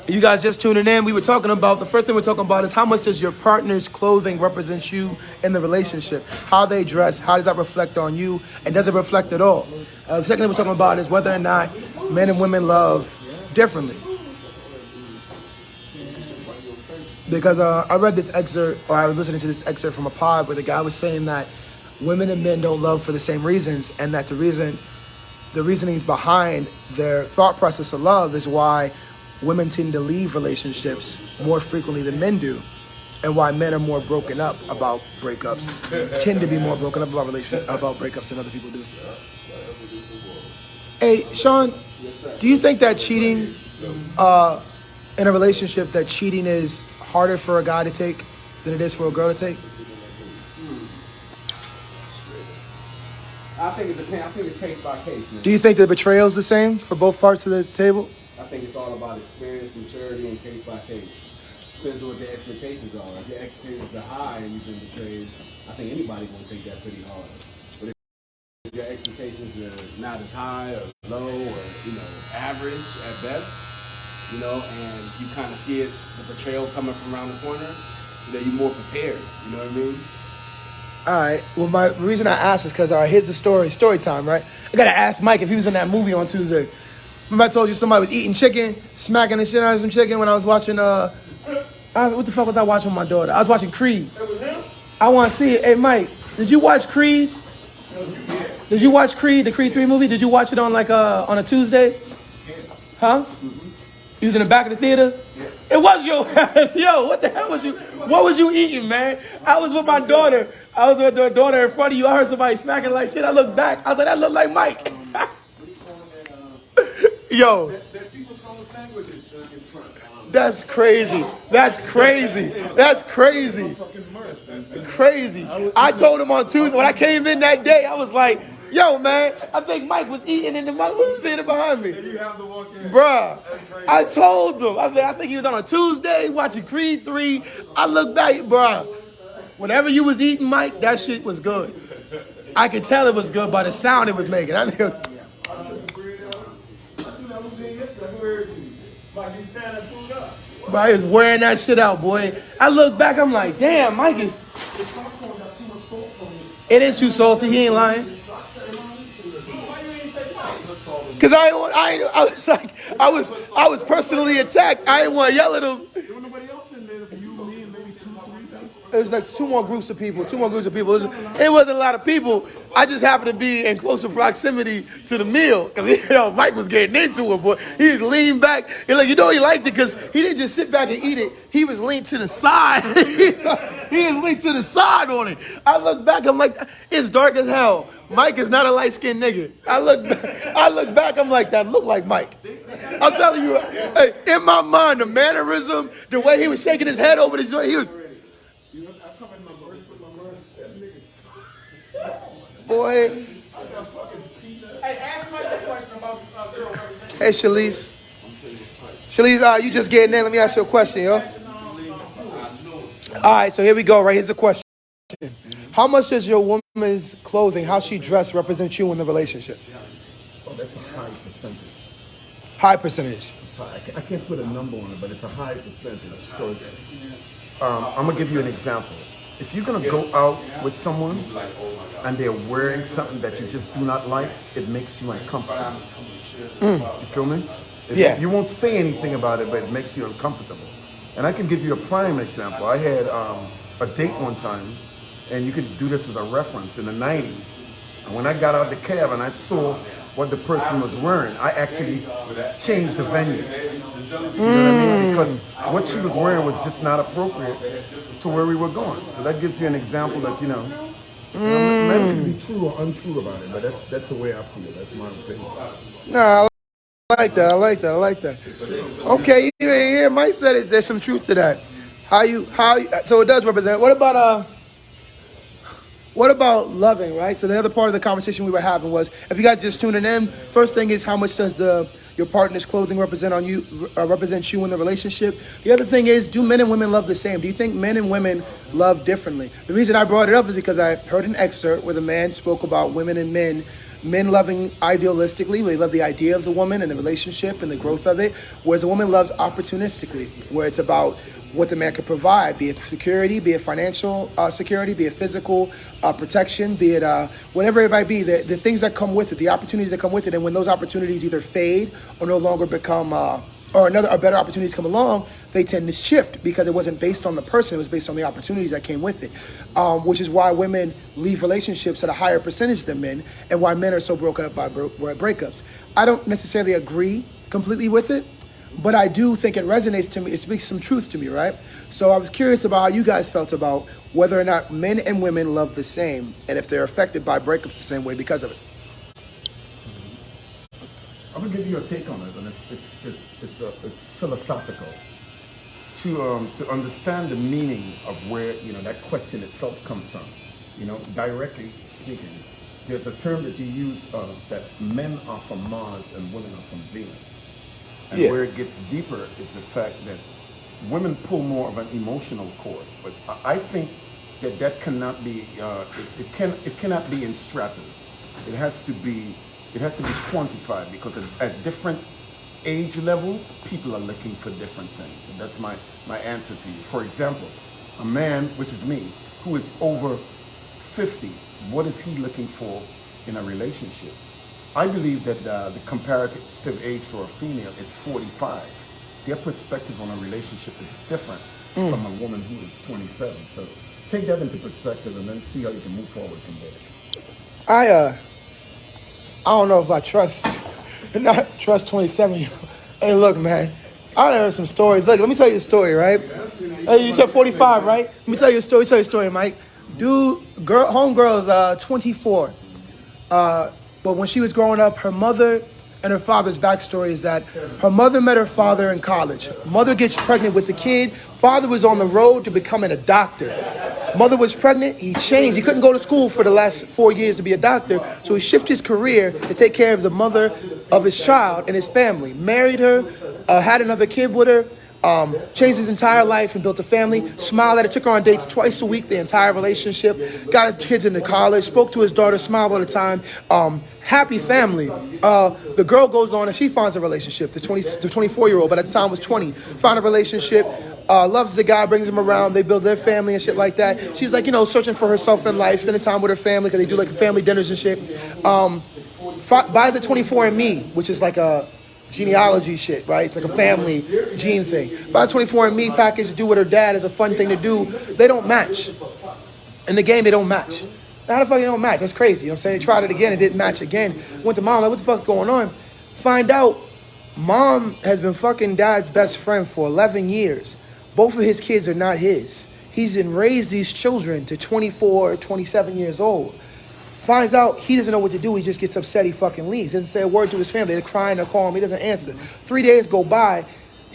You guys just tuning in. We were talking about, the first thing we're talking about is how much does your partner's clothing represent you in the relationship? How they dress, how does that reflect on you? And does it reflect at all? The second thing we're talking about is whether or not men and women love differently. Because I read this excerpt, or I was listening to this excerpt from a pod where the guy was saying that women and men don't love for the same reasons, and that the reasonings behind their thought process of love is why women tend to leave relationships more frequently than men do, and why men are more broken up about breakups, tend to be more broken up about breakups than other people do. Hey, Sean, do you think that cheating, in a relationship, that cheating is harder for a guy to take than it is for a girl to take? I think it depends. I think it's case by case, man. Do you think the betrayal is the same for both parts of the table? I think it's all about experience, maturity, and case by case. Depends on what their expectations are. If your expectations are high and you've been betrayed, I think anybody will take that pretty hard. But if your expectations are not as high or low or, average at best, and you kind of see the betrayal coming from around the corner, you're more prepared. You know what I mean? All right. Well, my reason I asked is because, here's the story time, right? I got to ask Mike if he was in that movie on Tuesday. Remember I told you somebody was eating chicken, smacking the shit out of some chicken when I was watching, what the fuck was I watching with my daughter? I was watching Creed. It was him? I want to see it. Hey, Mike, did you watch Creed? Did you watch Creed, the Creed 3 movie? Did you watch it on on a Tuesday? Huh? You was in the back of the theater? Yeah. It was your ass. Yo, what the hell what was you eating, man? I was with my daughter. I was with my daughter in front of you. I heard somebody smacking like shit. I looked back. I was like, that looked like Mike. Yo, That people selling sandwiches in front. that's crazy. That's crazy. That's crazy. Crazy. I told him on Tuesday when I came in that day, I was like, yo, man, I think Mike was eating in the mic. Who's standing behind me? You have to walk in. Bruh, I told him. I think he was on a Tuesday watching Creed 3. I look back, bruh. Whatever you was eating, Mike, that shit was good. I could tell it was good by the sound it was making. I mean, bro, he was wearing that shit out, boy. I look back, I'm like, damn, Mike is. It is too salty. He ain't lying. Cause I was like, I was personally attacked. I didn't want to yell at him. There was nobody else in there. It's you, me, and maybe 2, 3 guys. It was like two more groups of people. It wasn't a lot of people. I just happened to be in closer proximity to the meal. Cause Mike was getting into it, boy. He just leaned back. And like, he liked it because he didn't just sit back and eat it. He was leaned to the side. He was leaned to the side on it. I look back, I'm like, it's dark as hell. Mike is not a light-skinned nigga. I look back, I'm like, that look like Mike. I'm telling you, hey, in my mind, the mannerism, the way he was shaking his head over the joint, he was. Boy. Hey, ask Mike a question about girl representation. Hey, Shalise. Shalise, you just getting in. Let me ask you a question, yo. All right, so here we go. Right, here's the question. How much does your woman's clothing, how she dressed, represent you in the relationship? Oh, that's a high percentage. High percentage. I can't put a number on it, but it's a high percentage. Because I'm gonna give you an example. If you're gonna go out with someone and they're wearing something that you just do not like, it makes you uncomfortable. You feel me? Yeah. You won't say anything about it, but it makes you uncomfortable. And I can give you a prime example. I had a date one time, and you could do this as a reference in the 90s. And when I got out of the cab and I saw what the person was wearing, I actually changed the venue. You know what I mean? Because what she was wearing was just not appropriate to where we were going. So that gives you an example that, men can be true or untrue about it, but that's the way I feel. That's my opinion. Nah, I like that. Okay, you hear Mike said there's some truth to that. How you, so it does represent. What about loving, right? So the other part of the conversation we were having was, if you guys just tuning in, first thing is how much does your partner's clothing represent you in the relationship? The other thing is, do men and women love the same? Do you think men and women love differently? The reason I brought it up is because I heard an excerpt where the man spoke about women and men loving idealistically, they love the idea of the woman and the relationship and the growth of it, whereas the woman loves opportunistically, where it's about what the man can provide, be it security, be it financial security, be it physical protection, be it whatever it might be, the things that come with it, the opportunities that come with it. And when those opportunities either fade or no longer become, or better opportunities come along, they tend to shift because it wasn't based on the person, it was based on the opportunities that came with it. Which is why women leave relationships at a higher percentage than men, and why men are so broken up by breakups. I don't necessarily agree completely with it, but I do think it resonates to me. It speaks some truth to me, right? So I was curious about how you guys felt about whether or not men and women love the same, and if they're affected by breakups the same way because of it. I'm gonna give you a take on it, and it's philosophical. To understand the meaning of where that question itself comes from, directly speaking, there's a term that you use that men are from Mars and women are from Venus. And where it gets deeper is the fact that women pull more of an emotional cord. But I think that cannot be, it cannot be in stratas. It has to be quantified, because at different age levels, people are looking for different things. And that's my answer to you. For example, a man, which is me, who is over 50, what is he looking for in a relationship? I believe that the comparative age for a female is 45. Their perspective on a relationship is different from a woman who is 27. So take that into perspective and then see how you can move forward from there. I don't know if I trust 27. Hey, look, man, I heard some stories. Look, let me tell you a story, right? Hey, you said 45, right? Let me tell you a story, Mike. Homegirl's 24. But when she was growing up, her mother and her father's backstory is that her mother met her father in college. Mother gets pregnant with the kid. Father was on the road to becoming a doctor. Mother was pregnant. He changed. He couldn't go to school for the last 4 years to be a doctor, so he shifted his career to take care of the mother of his child and his family. Married her, had another kid with her. Changed his entire life and built a family. Smiled at her, took her on dates twice a week, the entire relationship. Got his kids into college, spoke to his daughter, smiled all the time. Happy family. The girl goes on and she finds a relationship. The 24-year-old, but at the time was 20, found a relationship. Loves the guy, brings him around. They build their family and shit like that. She's like, searching for herself in life, spending time with her family because they do like family dinners and shit. Buys a 24andMe, which is like a genealogy shit, right? It's like a family gene thing. Buys a 24andMe package to do with her dad is a fun thing to do. They don't match. In the game, they don't match. How the fuck they don't match? That's crazy. You know what I'm saying? They tried it again, it didn't match again. Went to mom, like, what the fuck's going on? Find out, mom has been fucking dad's best friend for 11 years. Both of his kids are not his. He's raised these children to 24, 27 years old. Finds out he doesn't know what to do. He just gets upset. He fucking leaves. Doesn't say a word to his family. They're crying. They're calling him. He doesn't answer. 3 days go by.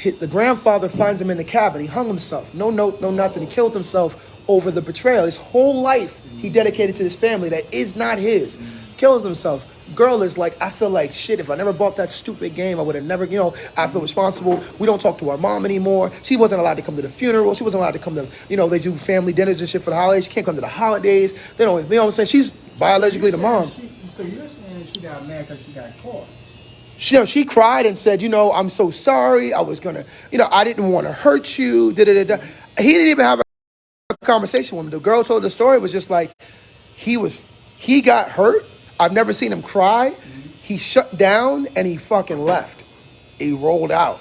The grandfather finds him in the cabin. He hung himself. No note, no nothing. He killed himself over the betrayal. His whole life he dedicated to this family that is not his. Kills himself. Girl is like, I feel like shit. If I never bought that stupid game, I would have never, I feel responsible. We don't talk to our mom anymore. She wasn't allowed to come to the funeral. She wasn't allowed to come to, they do family dinners and shit for the holidays. She can't come to the holidays. They don't, what I'm saying? She's biologically the mom. So you're saying she got mad because she got caught? She cried and said, I'm so sorry. I was going to, I didn't want to hurt you. He didn't even have a conversation with him. The girl told the story. It was just like, he got hurt. I've never seen him cry. He shut down and he fucking left. He rolled out.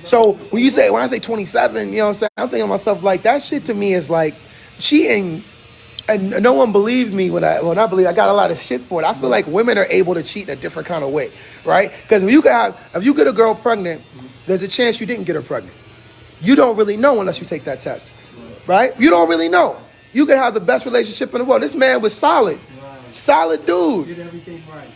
So when I say 27, you know what I'm saying? I'm thinking to myself, like, that shit to me is like cheating. And no one believed me when I got a lot of shit for it. I feel like women are able to cheat in a different kind of way, right? Because if you get a girl pregnant, there's a chance you didn't get her pregnant. You don't really know unless you take that test, right? You don't really know. You could have the best relationship in the world. This man was solid. Solid dude. Did everything right.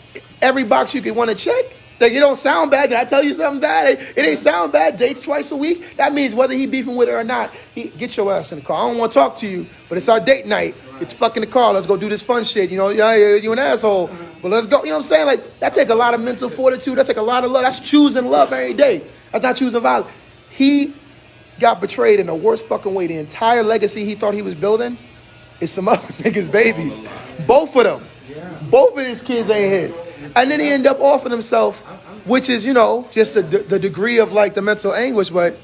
Every box you could want to check. Like, it don't sound bad. Did I tell you something bad? It ain't sound bad. Dates twice a week. That means whether he beefing with her or not, get your ass in the car. I don't want to talk to you, but it's our date night. Get your fuck in the car. Let's go do this fun shit. You an asshole. But let's go. You know what I'm saying? Like, that take a lot of mental fortitude. That take a lot of love. That's choosing love every day. That's not choosing violence. He got betrayed in the worst fucking way. The entire legacy he thought he was building is some other niggas' babies. Both of them. Both of his kids ain't his. And then he ended up offing himself, which is, just the degree of like the mental anguish, but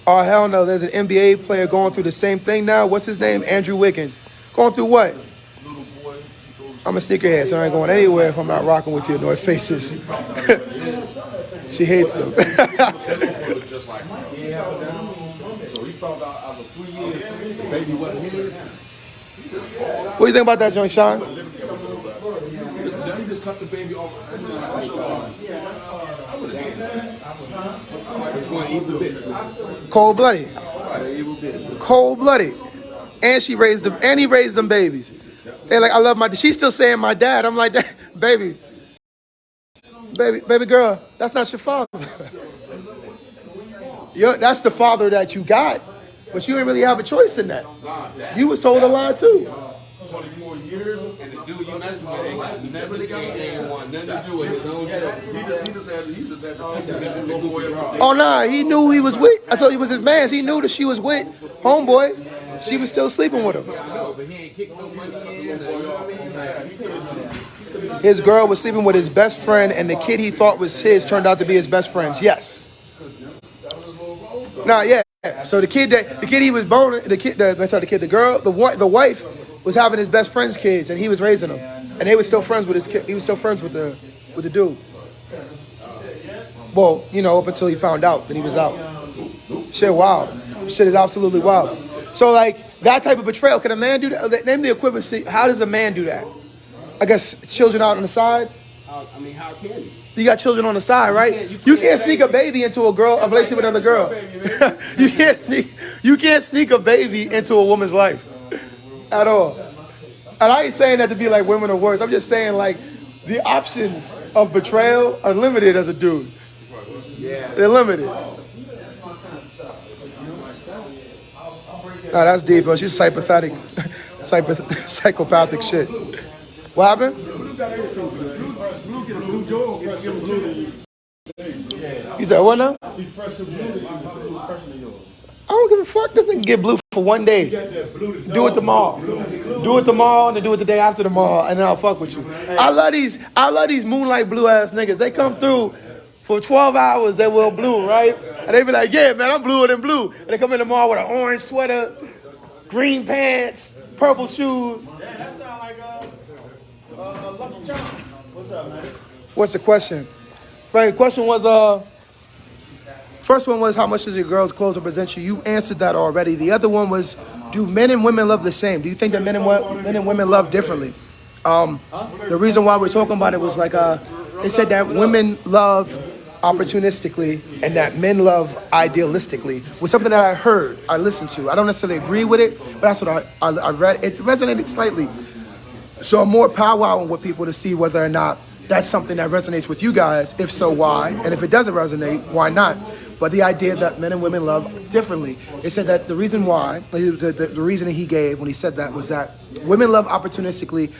oh hell no, there's an NBA player going through the same thing now. What's his name? Andrew Wiggins. Going through what? I'm a sneakerhead, so I ain't going anywhere if I'm not rocking with your North Faces. She hates them. So he found out after 3 years, the baby wasn't his. What do you think about that, joint, Sean? He just cut the baby off. Cold-blooded. Cold-blooded. And he raised them babies. They're like, I love my, she's still saying my dad. I'm like, baby girl, that's not your father. That's the father that you got, but you didn't really have a choice in that. You was told a lie too. 24 years, and the dude you messing with ain't never want nothing to do with his own job. He just had to Oh nah, he knew he was with. I told you it was his man's. He knew that she was with homeboy. She was still sleeping with him. His girl was sleeping with his best friend, and the kid he thought was his turned out to be his best friend's. Yes. Nah, yeah. So the kid he was boning, the wife was having his best friend's kids, and he was raising them, and they were still friends with his kid. He was still friends with the dude. Well, up until he found out that he was out. Shit, wild. Shit is absolutely wild. So like that type of betrayal, can a man do that? Name the equivalency. How does a man do that? I guess children out on the side. How can you? You got children on the side, right? You can't sneak a baby into a relationship with another girl. You can't sneak a baby into a woman's life at all. And I ain't saying that to be like women are worse. I'm just saying like the options of betrayal are limited as a dude. Yeah. They're limited. Nah, that's deep, bro. She's psychopathic, psychopathic shit. What happened? Blue got everything. Blue get a blue dog. Fresh and blue. You said what now? He fresh and blue. I don't give a fuck. This nigga get blue for one day. Do it tomorrow. Do it tomorrow and then do it the day after tomorrow, and then I'll fuck with you. I love these moonlight blue ass niggas. They come through for 12 hours, they will blue, right? And they be like, yeah, man, I'm bluer than blue. And they come in tomorrow with an orange sweater, green pants, purple shoes. Yeah, that sound like Lucky Charm. What's up, man? What's the question? Right, the question was, first one was how much does your girl's clothes represent you? You answered that already. The other one was, do men and women love the same? Do you think that men and women love differently? The reason why we're talking about it was like, they said that women love opportunistically and that men love idealistically was something that I heard, I listened to. I don't necessarily agree with it, but that's what I read. It resonated slightly. So I'm more powwowing with people to see whether or not that's something that resonates with you guys. If so, why? And if it doesn't resonate, why not? But the idea that men and women love differently. It said that the reason why, the reason he gave when he said that was that women love opportunistically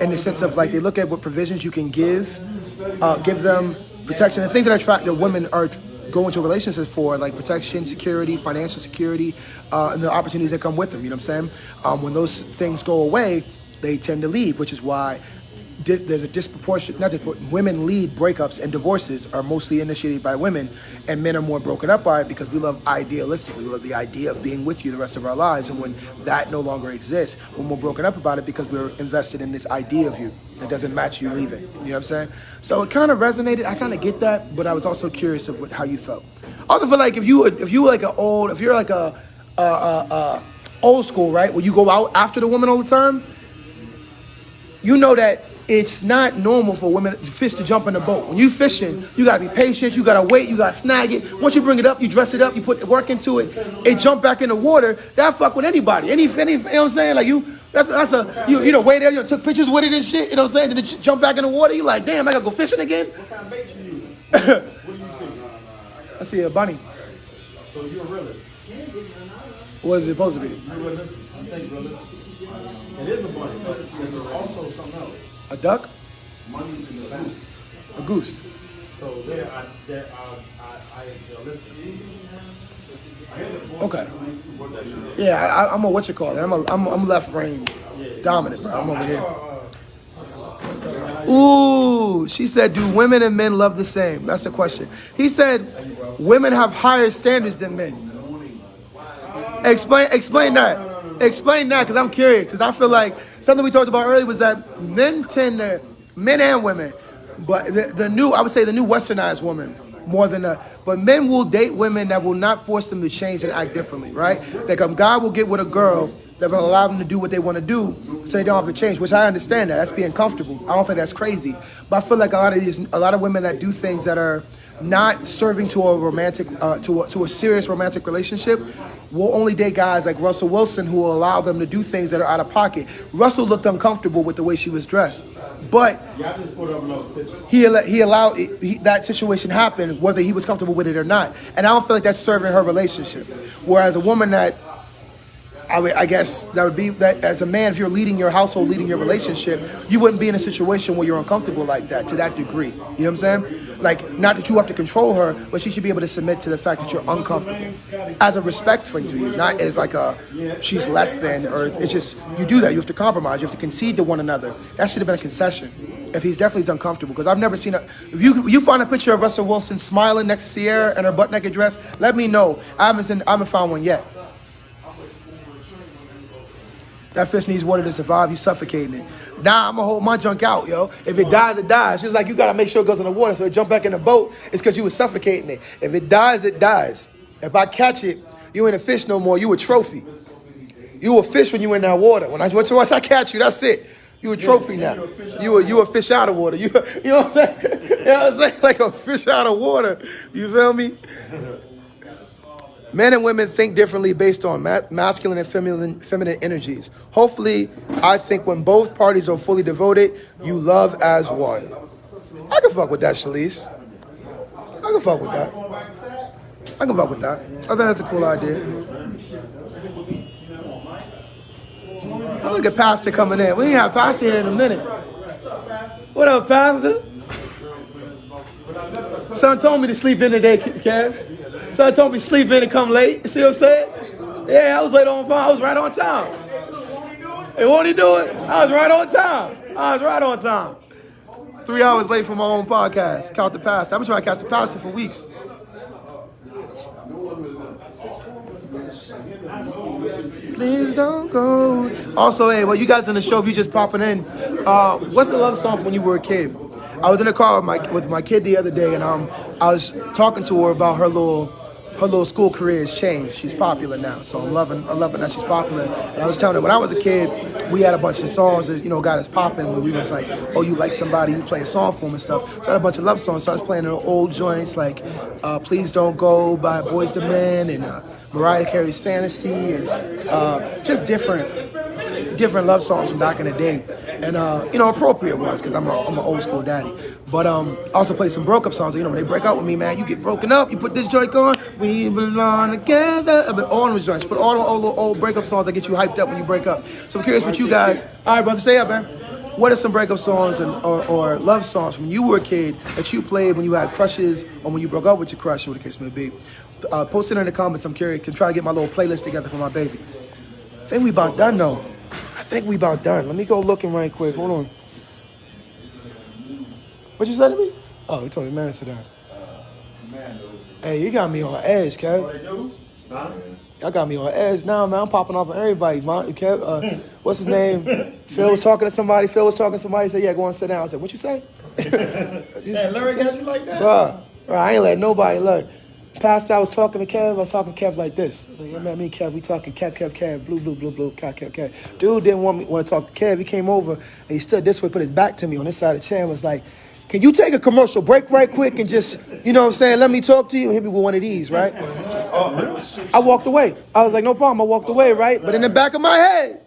in the sense of like they look at what provisions you can give them protection, and things that attract that women are going to relationships for, like protection, security, financial security, and the opportunities that come with them. You know what I'm saying? When those things go away, they tend to leave, which is why there's a disproportionate, women lead breakups and divorces are mostly initiated by women, and men are more broken up by it because we love idealistically. We love the idea of being with you the rest of our lives, and when that no longer exists, we're more broken up about it because we're invested in this idea of you that doesn't match you leaving. You know what I'm saying? So it kind of resonated. I kind of get that, but I was also curious of how you felt. I also feel like if you were like if you're like a old school, right, where you go out after the woman all the time, you know that it's not normal for women fish to jump in the boat. When you fishing, you gotta be patient, you gotta wait, you gotta snag it. Once you bring it up, you dress it up, you put work into it, it jump back in the water, that fuck with anybody. Any you know what I'm saying? Like you know, wait there, you took pictures with it and shit, you know what I'm saying? Then it jump back in the water, you like, damn, I gotta go fishing again? What kind of bait you using? What do you see? I see a bunny. So you're a realist. What is it supposed to be? You're realistic. I think realistic. It is a bunny. There's also something else. A duck? Money's in the bank. A goose? So there, I realistic. Okay. Yeah, I'm a what you call it. I'm left brain dominant, bro. I'm over here. Ooh, she said, do women and men love the same? That's the question. He said, women have higher standards than men. Explain that. Explain that, because I'm curious. Because I feel like something we talked about earlier was that men and women, but I would say the new westernized woman more than but men will date women that will not force them to change and act differently, right? Like a guy will get with a girl that will allow them to do what they want to do so they don't have to change, which I understand that. That's being comfortable. I don't think that's crazy. But I feel like a lot of women that do things that are not serving to a romantic, to a serious romantic relationship will only date guys like Russell Wilson who will allow them to do things that are out of pocket. Russell looked uncomfortable with the way she was dressed, but I just put up another picture. he allowed that situation happen whether he was comfortable with it or not. And I don't feel like that's serving her relationship. Whereas a woman that, I guess that would be that as a man, if you're leading your household, leading your relationship, you wouldn't be in a situation where you're uncomfortable like that to that degree. You know what I'm saying? Like, not that you have to control her, but she should be able to submit to the fact that you're uncomfortable as a respect thing to you, not as like she's less than, or it's just, you do that. You have to compromise. You have to concede to one another. That should have been a concession. If he's definitely uncomfortable, because I've never seen if you find a picture of Russell Wilson smiling next to Sierra in her butt naked dress, let me know. I haven't found one yet. That fish needs water to survive. You suffocating it. Nah, I'm gonna hold my junk out, yo. If it dies, it dies. She was like, you gotta make sure it goes in the water, so it jump back in the boat. It's because you were suffocating it. If it dies, it dies. If I catch it, you ain't a fish no more. You a trophy. You a fish when you in that water. Once I catch you, that's it. You a trophy now. You a fish out of water. You know what I'm saying? You know what I'm saying? Like a fish out of water. You feel me? Men and women think differently based on masculine and feminine energies. Hopefully, I think when both parties are fully devoted, you love as one. I can fuck with that, Shalise. I can fuck with that. I can fuck with that. I think that's a cool idea. I look at Pastor coming in. We ain't have Pastor here in a minute. What up, Pastor? Son told me to sleep in today, Kev. Son told me to sleep in and come late. You see what I'm saying? Yeah, I was late on phone. I was right on time. Hey, won't he do it? I was right on time. I was right on time. 3 hours late for my own podcast. Count the pastor. I've been trying to catch the pastor for weeks. Please don't go. Also, hey, well, you guys in the show, if you just popping in, what's a love song from when you were a kid? I was in the car with my kid the other day, and I was talking to her about her little school career has changed. She's popular now, so I'm loving that she's popular. And I was telling her when I was a kid, we had a bunch of songs that got us popping. Where we was like, oh, you like somebody, you play a song for them and stuff. So I had a bunch of love songs. So I was playing the old joints like "Please Don't Go" by Boyz II Men and Mariah Carey's "Fantasy" and just different love songs from back in the day. And appropriate ones because I'm an old school daddy. But I also play some broke up songs. When they break up with me, man, you get broken up. You put this joint on, we belong together. All those joints, put all the old breakup songs that get you hyped up when you break up. So I'm curious what you guys. All right, brother, stay up, man. What are some breakup songs or love songs from when you were a kid that you played when you had crushes or when you broke up with your crush, whatever the case may be? Post it in the comments. I'm curious. Can try to get my little playlist together for my baby. I think we about done though. Let me go looking right quick. Hold on. What you say to me? Oh, you told me man to that. Hey, you got me on edge, Kev. Y'all got me on edge now, man. I'm popping off on everybody, man. Kev, what's his name? Phil was talking to somebody. He said, yeah, go on and sit down. I said, what you say? Yeah, Larry got you like that? Bruh, I ain't let nobody look. Pastor, I was talking to Kev. I was talking to Kev like this. I was like, yeah, man, me and Kev, we talking Kev, blue, Kev. Dude didn't want to talk to Kev. He came over and he stood this way, put his back to me on this side of the chair and was like, can you take a commercial break right quick and just, let me talk to you? And hit me with one of these, right? I walked away. I was like, no problem. I walked away, right? But in the back of my head,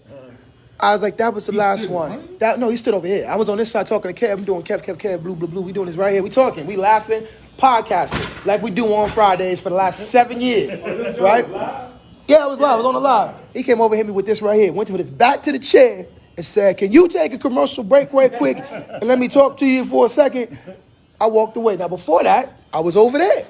I was like, that was the last one. No, he stood over here. I was on this side talking to Kev. I'm doing Kev, blue. We doing this right here. We talking. We laughing. Podcasting like we do on Fridays for the last 7 years, right? Yeah, I was live. I was on the live. He came over, hit me with this right here. Went with his back to the chair and said, can you take a commercial break right quick and let me talk to you for a second? I walked away. Now, before that, I was over there.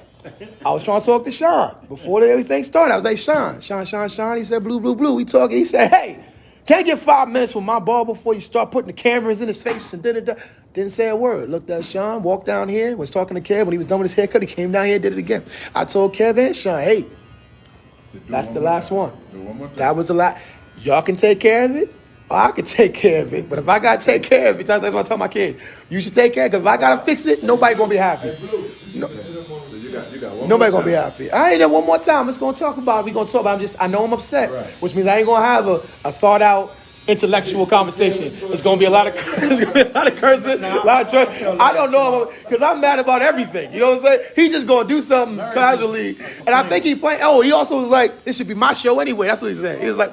I was trying to talk to Sean. Before everything started, I was like, Sean. He said, blue. We talking. He said, hey, can I get 5 minutes with my ball before you start putting the cameras in his face and da-da-da? Didn't say a word. Looked at Sean, walked down here, was talking to Kev. When he was done with his haircut, he came down here, did it again. I told Kev and Sean, hey, that's the last one. That was the last. Y'all can take care of it, or I can take care of it. But if I got to take care of it, that's what I tell my kid. You should take care of it, because if I got to fix it, nobody going to be happy. Nobody going to be happy. I ain't there one more time. Let's going to talk about it. We're going to talk about it. I know I'm upset, which means I ain't going to have a thought out, intellectual conversation. It's gonna be a lot of cursing, a lot of church. I don't know because I'm mad about everything. You know what I'm saying? He just gonna do something casually, and I think he playing. Oh, he also was like, "This should be my show anyway." That's what he said. He was like,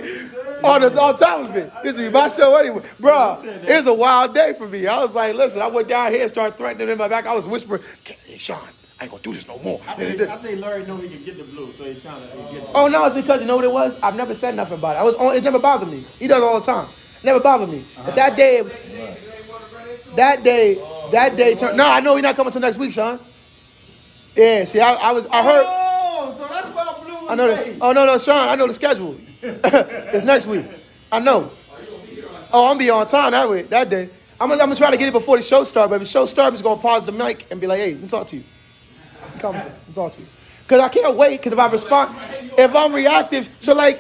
on top of it, this should be my show anyway, bro. It was a wild day for me. I was like, listen, I went down here and started threatening in my back. I was whispering, "Hey, Sean, I ain't gonna do this no more." I think Larry know he can get the blue, so he's trying to get it. Oh no, it's because you know what it was? I've never said nothing about it. It never bothered me. He does all the time. Never bothered me. But that day turned. No, I know he's not coming till next week, Sean. Yeah, see, I heard. Oh, so that's why blue. I know that. Oh no, Sean, I know the schedule. It's next week. I know. Oh, I'm gonna be on time that day. I'm gonna try to get it before the show starts. But if the show starts, he's gonna pause the mic and be like, "Hey, let me talk to you." Come, let me talk to you. Cause I can't wait. Cause if I respond, if I'm reactive, so like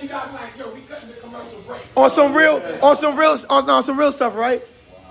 on some real stuff, right?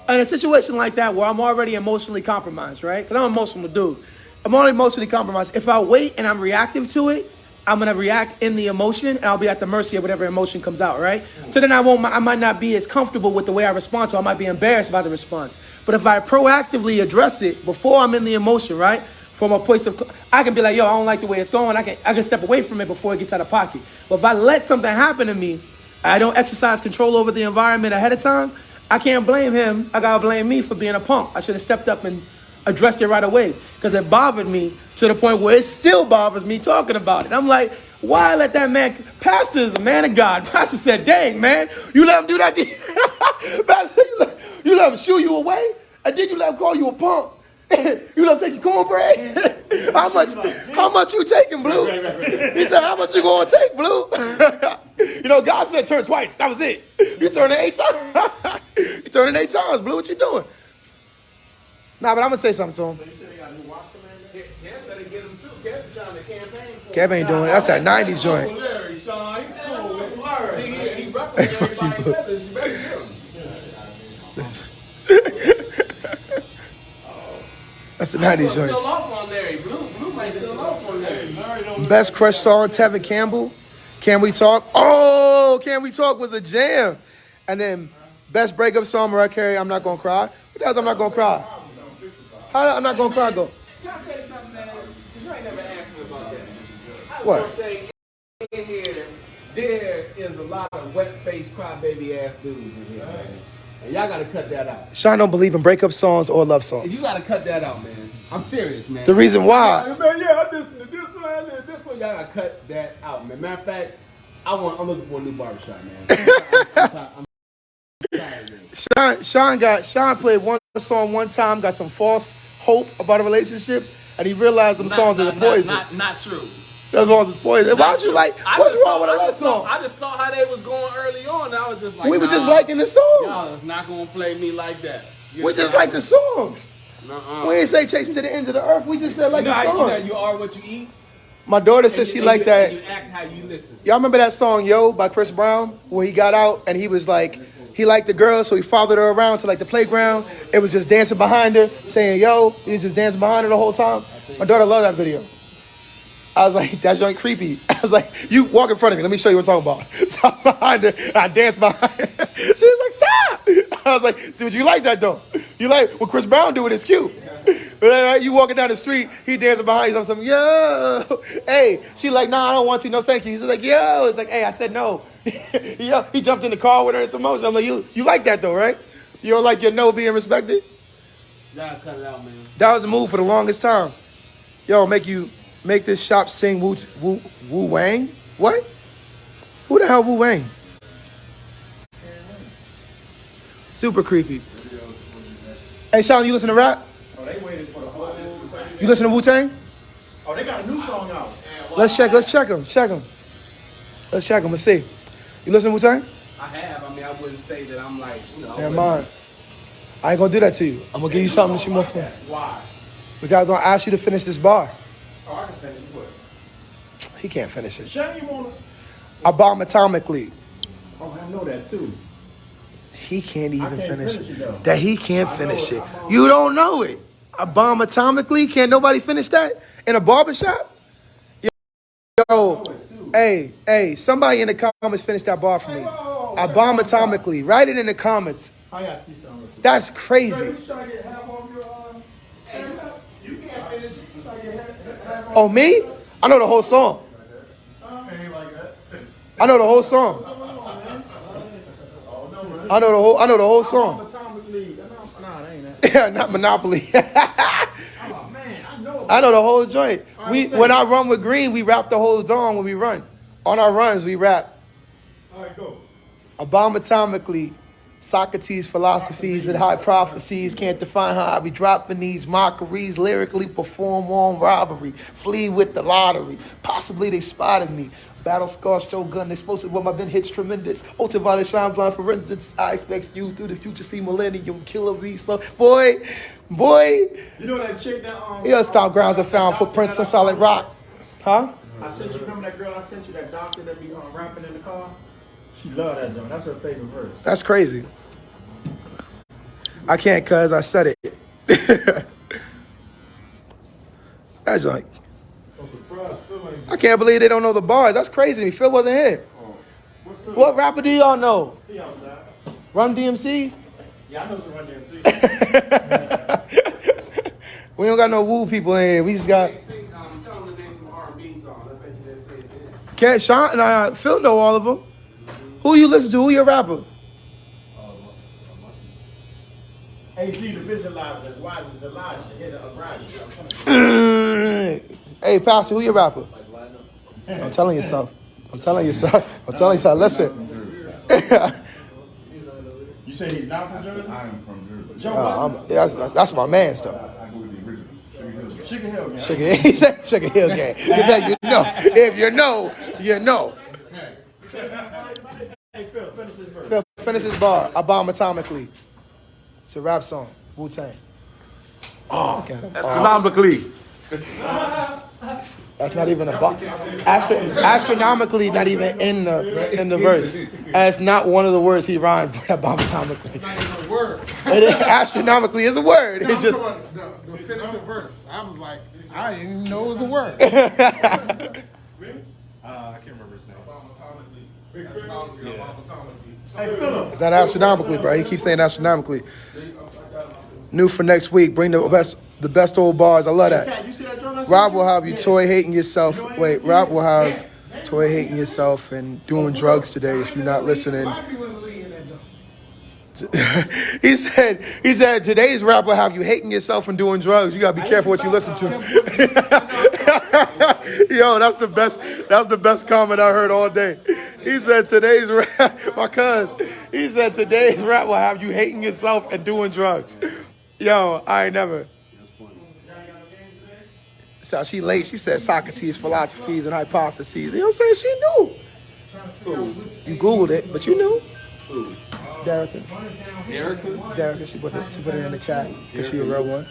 In a situation like that where I'm already emotionally compromised, right? Cause I'm an emotional dude. I'm already emotionally compromised. If I wait and I'm reactive to it, I'm gonna react in the emotion, and I'll be at the mercy of whatever emotion comes out, right? So then I might not be as comfortable with the way I respond, so I might be embarrassed by the response. But if I proactively address it before I'm in the emotion, right? from a place of, I can be like, yo, I don't like the way it's going. I can step away from it before it gets out of pocket. But if I let something happen to me, I don't exercise control over the environment ahead of time, I can't blame him. I gotta blame me for being a punk. I should have stepped up and addressed it right away because it bothered me to the point where it still bothers me talking about it. I'm like, why let that man, Pastor is a man of God. Pastor said, dang, man, you let him do that? Pastor, you let him shoo you away? And then you let him call you a punk? You let him take your cornbread? How much you taking, Blue? He said, how much you gonna take, Blue? You know, God said turn twice. That was it. You turning 8 times. You turning 8 times, Blue. What you doing? Nah, but I'm gonna say something to him. Kev better get him too. Kev trying to campaign for Kev ain't doing it. That's that 90s joint. Larry, Sean, you cool with Larry. he representing everybody feathers. You better get him. That's the 90s Still joints. off on Larry. Blue might still off on Larry. Best crush song, Tevin Campbell. Can We Talk? Oh, Can We Talk was a jam. And then best breakup song, Mariah Carey, I'm Not Gonna Cry. Who does I'm Not Gonna Cry? How I'm Not Gonna Cry go? Can I say something, man? Because you ain't never asked me about that. I was What? gonna say in here, there is a lot of wet-faced crybaby ass dudes in here, man. And y'all gotta cut that out. Sean don't believe in breakup songs or love You songs. gotta cut that out, man. I'm serious, man. The reason why, Man, yeah, I listen to this one, I listen to this one. Y'all gotta cut that out, man. Matter of fact, I'm looking for a new barbershop, man. I'm tired, man. Sean played one song one time, got some false hope about a relationship, and he realized them songs are the poison. Not true. Those songs are poison. Why don't you like? What's wrong with a love song? I just saw how they was going early on. And I was just like, We were just nah, liking the y'all songs. is not gonna play me like that. We just like the songs. Nuh-uh. We ain't say chase me to the end of the earth. We just said like the songs. You are what you eat. My daughter said she liked that. And you act how you listen. Y'all remember that song Yo by Chris Brown where he got out and he was like, he liked the girl, so he followed her around to like the playground. It was just dancing behind her, saying yo. He was just dancing behind her the whole time. My daughter loved that video. I was like, that joint creepy. I was like, you walk in front of me. Let me show you what I'm talking about. So I'm behind her. I danced behind her. She was like, stop. I was like, see what you like that though. You like what Chris Brown do it is cute. But you walking down the street, he dancing behind you. I'm saying, yo. Hey, she like, nah, I don't want to. No, thank you. He's like, yo. It's like, hey, I said no. Yo, he jumped in the car with her and some motion. I'm like, you like that though, right? You don't like your no being respected? Y'all cut it out, man. That was a move for the longest time. Yo, make this shop sing Wu Wang? What? Who the hell Wu Wang? Super creepy. Hey, Sean, you listen to rap? Oh, they waited for the whole. You listen to Wu-Tang? Oh, they got a new song out. Let's check him. Let's see. You listen to Wu-Tang? I have. I mean, I wouldn't say that I'm like, you know. Never mind. I ain't gonna do that to you. I'm gonna give you something that you more fun. Why? Because I'm gonna ask you to finish this bar. Oh, I can finish what? He can't finish it. Shane, you wanna? I bomb atomically. Oh, I know that too. He can't even can't finish finish it. it, though. That he can't I finish know it. it. You don't know it. I bomb atomically. Can't nobody finish that in a barbershop? Yo, hey, somebody in the comments finish that bar for me. I bomb atomically. Write it in the comments. I gotta see something. That's crazy. You trying to get half off your you can't finish it. You trying to get half off. Oh, me? I know the whole song. Ain't like that. I know the whole song. I know the whole song. Atomic League. Nah, that ain't that. Yeah, not Monopoly. Oh man, I know. I know the whole joint. When I run with Green, we rap the whole song when we run. On our runs, we rap. All right, go. I bomb atomically. Socrates' philosophies and high prophecies can't define how I be dropping these mockeries. Lyrically perform on robbery. Flee with the lottery. Possibly they spotted me. Battle scar, shogun, explosive when my been hits tremendous. Ultraviolet shine blind for instance. I expect you through the future see millennium killer be so. Boy. You know that chick that Your style grounds are found footprints on solid rock. Huh? I sent you. Remember that girl I sent you? That doctor that be rapping in the car. She loved that joint. That's her favorite verse. That's crazy. I can't cause I said it. That's like, I can't believe they don't know the bars. That's crazy to me. Phil wasn't here. What rapper do y'all know? He outside. Run DMC? Yeah, I know some Run DMC. We don't got no woo people in here. We just got. Tell them to name some R&B songs. I bet you they say it. Can't Sean and Phil know all of them. Who you listen to? Who your rapper? AC the visualizer as wise as Elijah. Hit a Elijah. Hey, Pastor, who your rapper? I'm telling yourself. I'm telling yourself. I'm telling yourself. Listen. You say he's not from Jersey? I am from Jersey. That's my man stuff. I go with the original. Sugar Hill, man. He said Sugar Hill Gang. He said, you know. If you know, you know. Hey, Phil, finish this verse. Phil, finish his bar. I bomb atomically. It's a rap song. Wu-Tang. Oh, Astronomically. that's not even a bar. Astronomically, not even in the verse. That's not one of the words he rhymed with. I bomb atomically. It's not even a word. Astronomically is a word. No, It's just. the finishing verse. I was like, I didn't even know it was a word. I can't remember his name. Hey, Philip. It's not astronomically, bro. He keeps saying astronomically. New for next week. Bring the best old bars. I love that. Cat, you see that joint I sent Rob you? will have you toy hating yourself. Wait, Rob will have toy hating yourself and doing drugs today if you're not listening. Why people in the league in that joint? He said today's rap will have you hating yourself and doing drugs. You gotta be careful what you listen to. Yo, that's the best comment I heard all day. He said today's rap, my cuz, he said today's rap will have you hating yourself and doing drugs. Yo, I ain't never. So she late, she said Socrates, philosophies, and hypotheses. You know what I'm saying? She knew. You Googled it, but you knew. Derica. Derica, she put it in the chat because she a real one.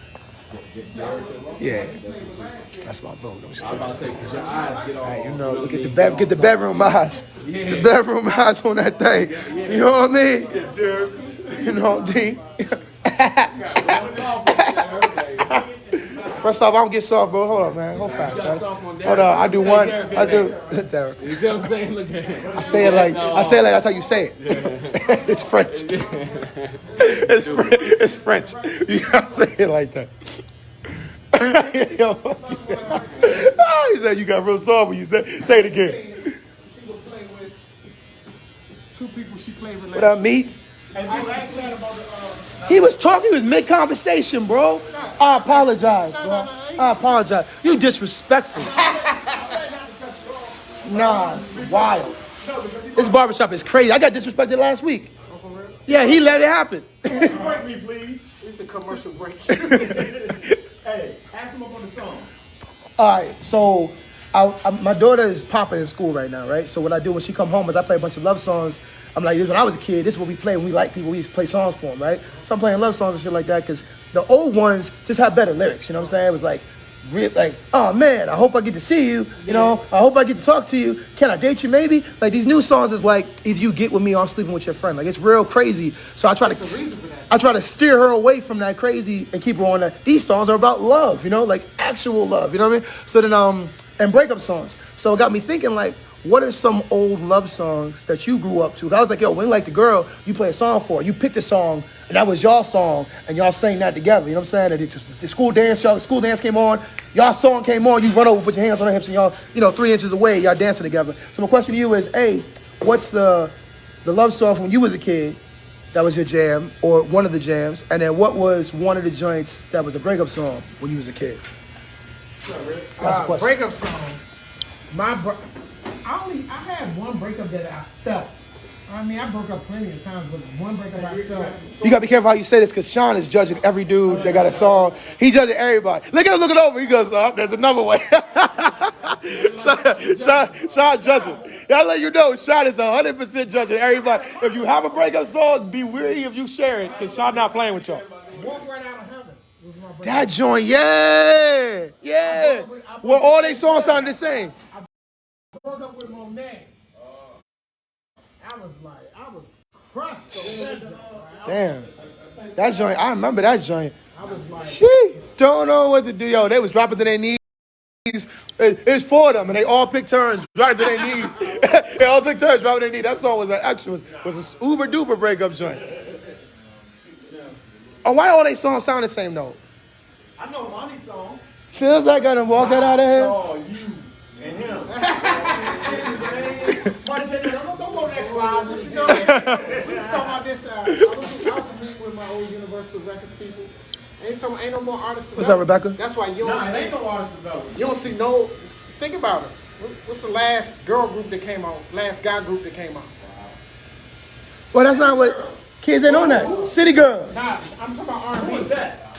Yeah. That's my vote. I'm about to say, because your eyes get all... Hey, you know, get the bedroom eyes. The bedroom eyes on that thing. You know what I mean? You know, D. First off, I don't get soft, bro. Hold on, man. Hold fast, guys. Hold on. I do one. I do. Derek. You see what I'm saying? Look at him. I say it like that's how you say it. It's French. It's French. You gotta say it like that. He said you got real soft when you say it again. She was playing with two people she played with. What up, Meek? Hey, you asked that about the... He was talking with mid-conversation, bro. I apologize, bro. I apologize. You disrespectful. Nah, wild. This barbershop is crazy. I got disrespected last week. Yeah, he let it happen. Break me, please. It's a commercial break. Hey, ask him up on the song. All right, so my daughter is popping in school right now, right? So what I do when she come home is I play a bunch of love songs. I'm like, this when I was a kid, this is what we play when we like people. We used to play songs for them, right? So I'm playing love songs and shit like that because the old ones just have better lyrics. You know what I'm saying? It was like, oh man, I hope I get to see you. You know, I hope I get to talk to you. Can I date you maybe? Like these new songs is like, if you get with me, or I'm sleeping with your friend. Like it's real crazy. So I try to steer her away from that crazy and keep her on that. These songs are about love, you know, like actual love. You know what I mean? So then and breakup songs. So it got me thinking like, what are some old love songs that you grew up to? I was like, yo, when you like the girl, you play a song for her. You picked a song, and that was y'all song, and y'all sang that together. You know what I'm saying? And the school dance came on, y'all song came on, you run over, put your hands on her hips, and y'all, 3 inches away, y'all dancing together. So my question to you is, A, what's the love song from when you was a kid that was your jam, or one of the jams? And then what was one of the joints that was a breakup song when you was a kid? That's the question. Breakup song. I had one breakup that I felt. I mean, I broke up plenty of times, but one breakup I felt. You gotta be careful how you say this, because Sean is judging every dude that got a song. He judging everybody. Look at him looking over. He goes, there's another way. Sean judging. I'll let you know, Sean is 100% judging everybody. If you have a breakup song, be wary if you share it, because Sean not playing with y'all. Walk Right Out of Heaven was my breakup. That joint, yeah. Well, all they songs sound the same. I broke up with Monet. I was crushed. Damn. That joint, I remember that joint. I was like, She don't know what to do. Yo, they was dropping to their knees. It's for them, and they all picked turns dropping to their knees. They all took turns dropping to their knees. That song was was a uber duper breakup joint. Oh, why all they songs sound the same though? I know Monty's song. Feels like I done walked that out of here. Oh, you and him. Monty said, don't go that closet. You know, we was talking about this. I was meeting with my old Universal Records people. Ain't no more artists. What's up, Rebecca? That's why you don't Nah, it see. ain't no artist development. You don't see no. Think about it. What's the last girl group that came out? Last guy group that came out? Well, that's not what kids ain't on that. City girls. Nah, I'm talking about R&B. Who's that?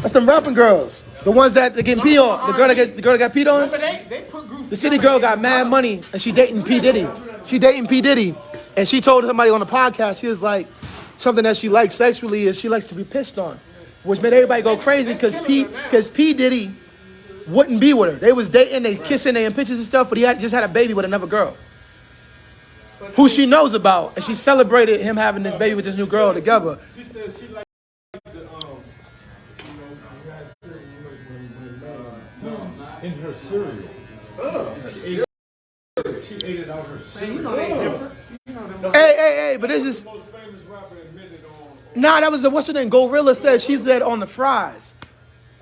That's them rapping girls. The ones that they getting peed on. The girl that got peed on. Remember they put groups. The city girl got mad money and she dating P. Diddy. She dating P. Diddy. And she told somebody on the podcast, she was like, something that she likes sexually is she likes to be pissed on. Which made everybody go crazy because P. Diddy wouldn't be with her. They was dating, they kissing, they in pictures and stuff, but he just had a baby with another girl. Who she knows about. And she celebrated him having this baby with this new girl together. She said she liked the in her cereal. She ate it out her cereal. You know they different. You know them. Hey, but this is... The most famous rapper admitted on. Nah, that was what's her name? Gorilla said, she said on the fries.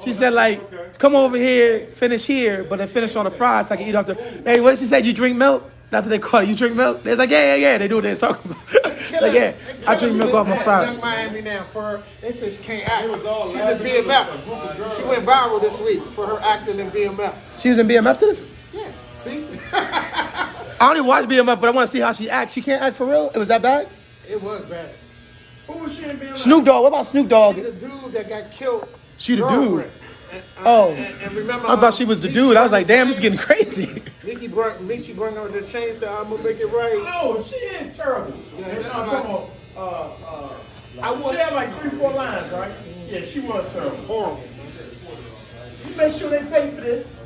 She said like, come over here, finish here, but then finish on the fries so I can eat off the... Hey, what did she say? You drink milk? Not that they call it, you drink milk? They're like, yeah. They do what they're talking about. Like, yeah, I drink milk off my fries. Young Miami now for her. They said she can't act. She's in BMF. She went viral this week for her acting in BMF. She was in BMF to this? Yeah. See? I don't even watch BMF, but I want to see how she acts. She can't act for real? It was that bad? It was bad. Who was she in BLM? Snoop Dogg, what about Snoop Dogg? She the dude that got killed. She the girlfriend. dude. And remember, I thought she was the dude. I was like, damn, this is getting crazy. Mickey brought over the chain, said, I'm going to make it right. Oh, she is terrible. Yeah, I'm that's talking about, she had like 3-4 lines, right? Yeah, she was terrible. Horrible. You make sure they pay for this.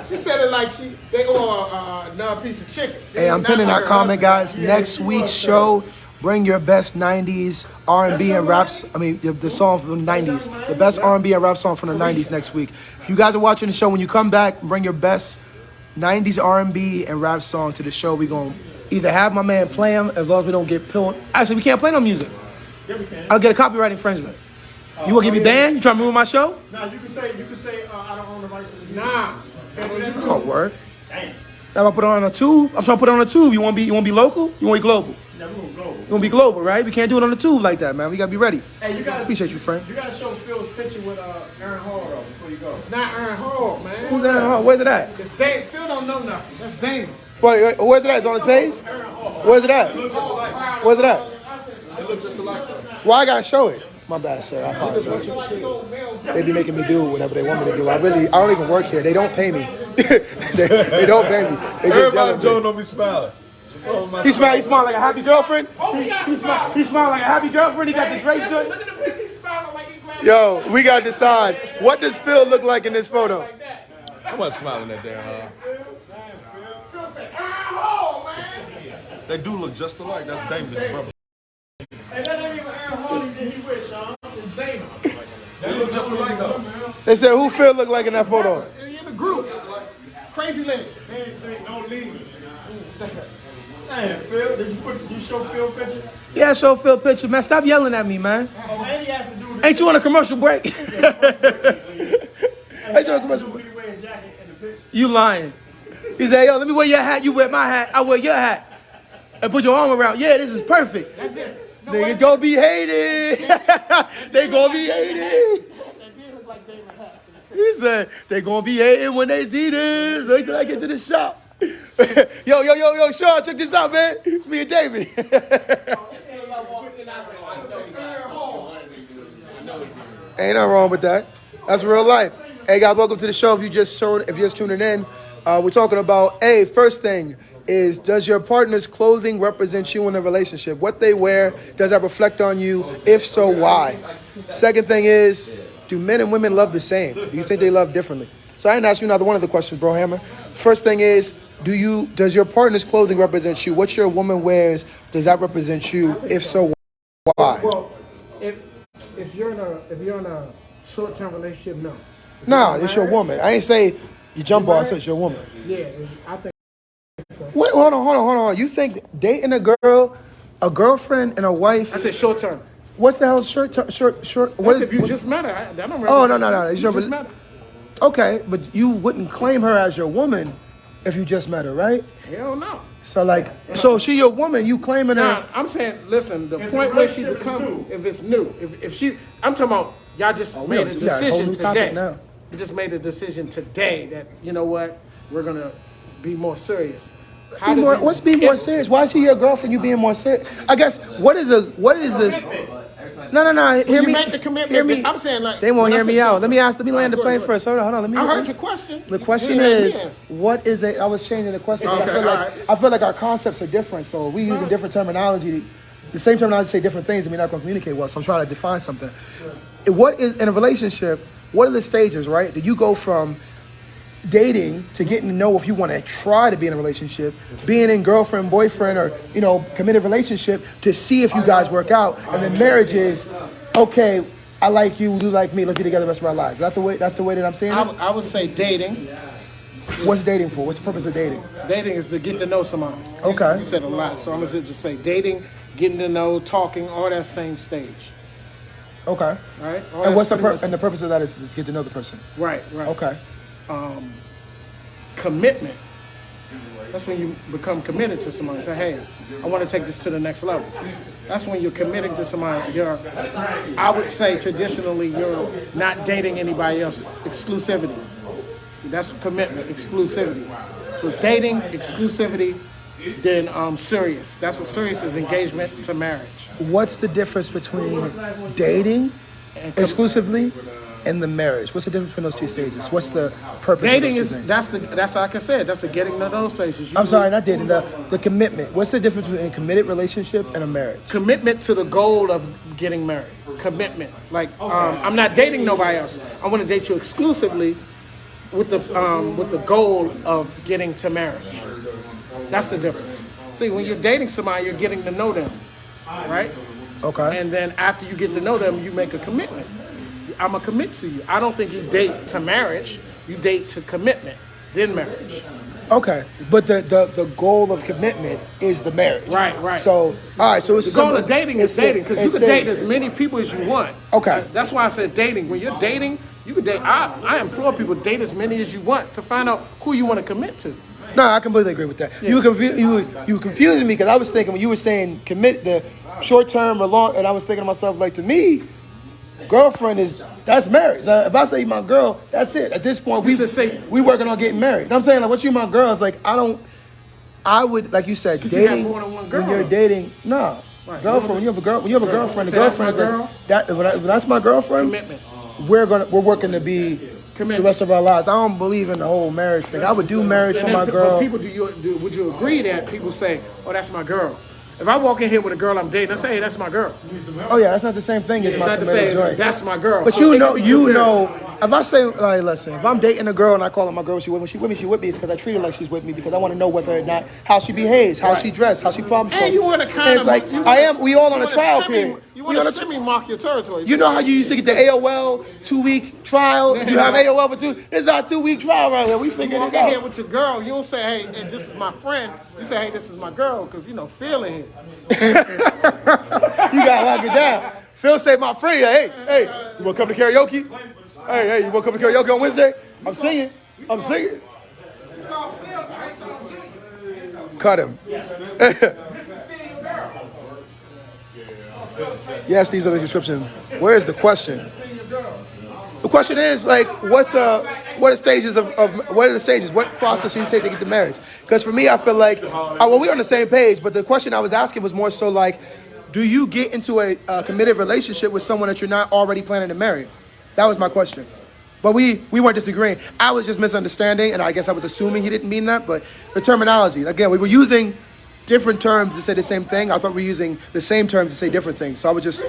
She said it like they owe another piece of chicken. Hey, I'm pinning that comment, guys. Next week's show, bring your best 90s R&B and raps. I mean, the song from the 90s. The best R&B and rap song from the 90s next week. If you guys are watching the show, when you come back, bring your best 90s R&B and rap song to the show. We're going to either have my man play them as long as we don't get pulled. Actually, we can't play no music. Yeah, we can. I'll get a copyright infringement. You want to get me banned? You trying to ruin my show? Now you can say, I don't own the rights to the music. Nah. That's not work. Damn. Now if I put it on a tube, I'm trying to put it on a tube. You want to be local? You want to be global? Yeah, we're gonna go. You want to be global, right? We can't do it on the tube like that, man. We got to be ready. Hey, you gotta Appreciate you, friend. You gotta show Phil's picture with Aaron Hall though before you go. It's not Aaron Hall, man. Who's that? Where's it at? It's Dave. Phil don't know nothing. That's Damon. Wait, where's it at? It's on his page? Where's it at? Where's it at? It looks just alike though. Why I gotta show it? My bad, sir. I apologize. They be making me do whatever they want me to do. I don't even work here. They don't pay me. they don't pay me. They just yell at me. don't be smiling. He smiled like a happy girlfriend. He smiled like a happy girlfriend. He got the great joint. Look at the picture. He's smiling like he grabbed. Yo, we gotta decide. What does Phil look like in this photo? I wasn't smiling at that, huh? Phil said, Aaron Hall, man. They do look just alike. That's Damon's brother. Hey, that ain't even Aaron Hall that he with, Sean. It's Damon. They look just alike though. They said who Phil look like in that photo? In the group. Crazy lady. They ain't say no leaving. Damn, Phil, did you show Phil picture? Yeah, show Phil picture, man. Stop yelling at me, man. Oh, and he has to do this. Ain't you on a commercial break? He Ain't you on a has to commercial do break? he wearing jacket in the picture. You lying. He said, yo, let me wear your hat. You wear my hat. I wear your hat. And put your arm around. Yeah, this is perfect. That's it. No, Niggas gonna be hated. They gonna be hated. They did look like Damon hat. He said, they gonna be hating when they see this. Wait till I get to the shop. yo, Sean, check this out, man. It's me and David. Ain't nothing wrong with that. That's real life. Hey, guys, welcome to the show. If you're just tuning in, we're talking about, first thing is, does your partner's clothing represent you in a relationship? What they wear, does that reflect on you? If so, why? Second thing is, do men and women love the same? Do you think they love differently? So I didn't ask you another one of the questions, bro Hammer. First thing is, does your partner's clothing represent you? What your woman wears, does that represent you? If so, why? Well, if you're in a short-term relationship, no. Nah, it's your woman. I ain't say you jump off, so it's your woman. Yeah, I think so. Wait, hold on. You think dating a girlfriend and a wife? I said short-term. What's the hell short? What if you just met her? That don't Oh, no. You It's your, just met her. okay, but you wouldn't claim her as your woman if you just met her, right? Hell no. So like, so she your woman, you claiming her. Nah, I'm saying, listen, the point where she become, if it's new, if she, I'm talking about, y'all just made a we got a whole decision new topic today. now. You just made a decision today that, you know what, we're gonna be more serious. How does it- What's being more it's- serious? Why is she your girlfriend? You being more serious? I guess what is this? No. Hear You me. make the commitment, Hear me. but I'm saying, like, They won't when I hear me say out. short Let me term- Let me land the Go plane ahead. first. Hold on. Let me. I heard your question. The question You didn't let me is, answer. what is it? I was changing the question. But Okay, all right. I feel like our concepts are different, so we using different terminology. The same terminology say different things, and we're not going to communicate well. So I'm trying to define something. What is in a relationship? What are the stages? Right? Do you go from dating to getting to know if you want to try to be in a relationship, being in girlfriend, boyfriend, or committed relationship to see if you guys work out, and then marriage is, okay, I like you, you like me, let's be together the rest of our lives. That's the way that I'm saying it? I would say dating. What's dating for? What's the purpose of dating? Dating is to get to know somebody. Okay. You said a lot, so I'm gonna just say dating, getting to know, talking, all that same stage. Okay. Right? All And that's what's the pretty much- and the purpose of that is to get to know the person. Right. Okay. Commitment. That's when you become committed to somebody. Say, hey, I want to take this to the next level. That's when you're committing to somebody. I would say traditionally, you're not dating anybody else. Exclusivity. That's commitment, exclusivity. So it's dating, exclusivity, then serious. That's what serious is, engagement to marriage. What's the difference between dating exclusively and the marriage? What's the difference between those two stages? What's the purpose Dating of is, those two things? that's like I said, that's the getting to those stages. I'm sorry, not dating, the commitment. What's the difference between a committed relationship and a marriage? Commitment to the goal of getting married. Commitment. Like, I'm not dating nobody else. I want to date you exclusively with the goal of getting to marriage. That's the difference. See, when you're dating somebody, you're getting to know them, right? Okay. And then after you get to know them, you make a commitment. I'm gonna commit to you. I don't think you date to marriage. You date to commitment, then marriage. Okay, but the goal of commitment is the marriage. Right. So, all right, so it's The goal of dating is dating, because you can date as many people as you want. Okay. That's why I said dating. When you're dating, you can date. I implore people, date as many as you want to find out who you want to commit to. No, I completely agree with that. Yeah. You were confusing me because I was thinking when you were saying commit the short term or long, and I was thinking to myself, like, to me, girlfriend that's marriage. If I say you my girl, that's it. At this point, we working on getting married. And I'm saying, like, once you my girl, it's like I would, like you said, Could you dating have more than one girl, when you're though? dating. No, Right. girlfriend. When you have a girlfriend, the Say that's girlfriend my is girl? like, when that's my girlfriend. Commitment. We're working to be Commitment. the rest of our lives. I don't believe in the whole marriage thing. I would do marriage for And my then, girl. But people, would you agree that people say, "Oh, that's my girl"? If I walk in here with a girl I'm dating, I say, "Hey, that's my girl." Oh yeah, that's not the same thing as It's my not to committed say joint. that's my girl. But So it can be compared. if I say, like, listen, if I'm dating a girl and I call her my girl, she with me, it's because I treat her like she's with me because I want to know whether or not how she behaves, how she dressed, how she problem solves. And you want to kind And it's of like we all on a trial period. You want to semi-mark your territory. You know how you used to get the AOL 2-week trial? You have AOL for 2. This is our 2-week trial right here. We You figured walk it in here out. with your girl, you don't say, "Hey, this is my friend." You say, "Hey, this is my girl," because feeling it. You gotta lock it down. Phil say my friend, hey, you wanna come to karaoke? Hey, you wanna come to karaoke on Wednesday? I'm singing. Cut him. Yes, these are the description. Where is the question? The question is, like, what are the stages what process should you take to get to marriage? Because for me, I feel like we're on the same page, but the question I was asking was more so like, do you get into a committed relationship with someone that you're not already planning to marry? That was my question. But we weren't disagreeing. I was just misunderstanding, and I guess I was assuming he didn't mean that, but the terminology, again, we were using different terms to say the same thing. I thought we were using the same terms to say different things. So I would just,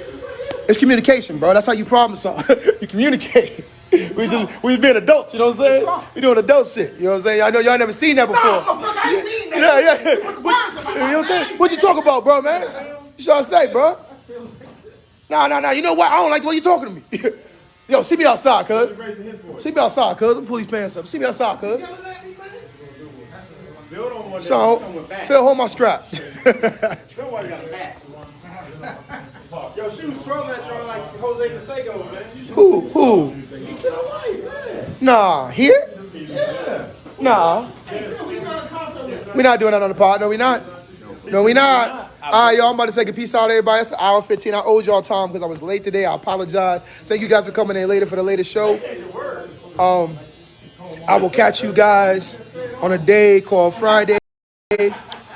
it's communication, bro. That's how you problem solve. You communicate. We being adults, you know what I'm saying? We doing adult shit, you know what I'm saying? I know y'all never seen that before. Motherfucker, I didn't mean that. Yeah. You put words in my You know what I'm mouth. saying? What you talk about, bro, man? You should say, bro. Nah. You know what? I don't like the way you talking to me. Yo, see me outside, cuz. See me outside, cuz. I'm police pants up. See me outside, cuz. So, Phil, hold my strap. Phil got a bat. Yo, she you was trolling that joint like Jose Canseco, man. Who? He said, all right, man. Nah, here? Yeah. Nah. We're not doing that on the pod. No, we not. No, we not. All right, y'all, I'm about to take a peace out, everybody. That's an hour 15. I owed y'all time because I was late today. I apologize. Thank you guys for coming in later for the latest show. I will catch you guys on a day called Friday.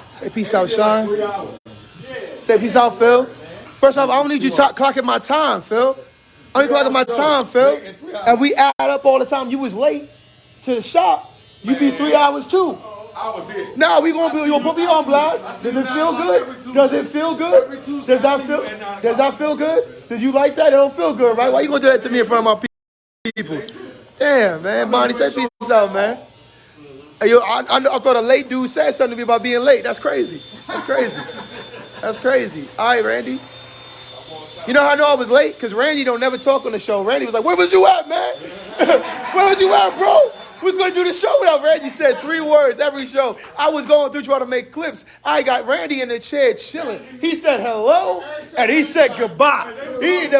Say peace out, Sean. Say peace out, Phil. First off, I don't need you clocking my time, Phil. I need you clocking my time, Phil. And we add up all the time you was late to the shop. You be 3 hours too. I was here. Now we gonna put me on blast. Does it feel good? Does it feel good? Does that feel good? Did you like that? It don't feel good, right? Why you gonna do that to me in front of my people? Damn, man. Bonnie, say peace out, man. Hey, yo, I thought a late dude said something to me about being late. That's crazy. That's crazy. That's crazy. All right, Randy. You know how I know I was late? Because Randy don't never talk on the show. Randy was like, where was you at, man? Where was you at, bro? We was going to do the show without Randy said 3 words every show. I was going through trying to make clips. I got Randy in the chair chilling. He said hello, and he said goodbye. He had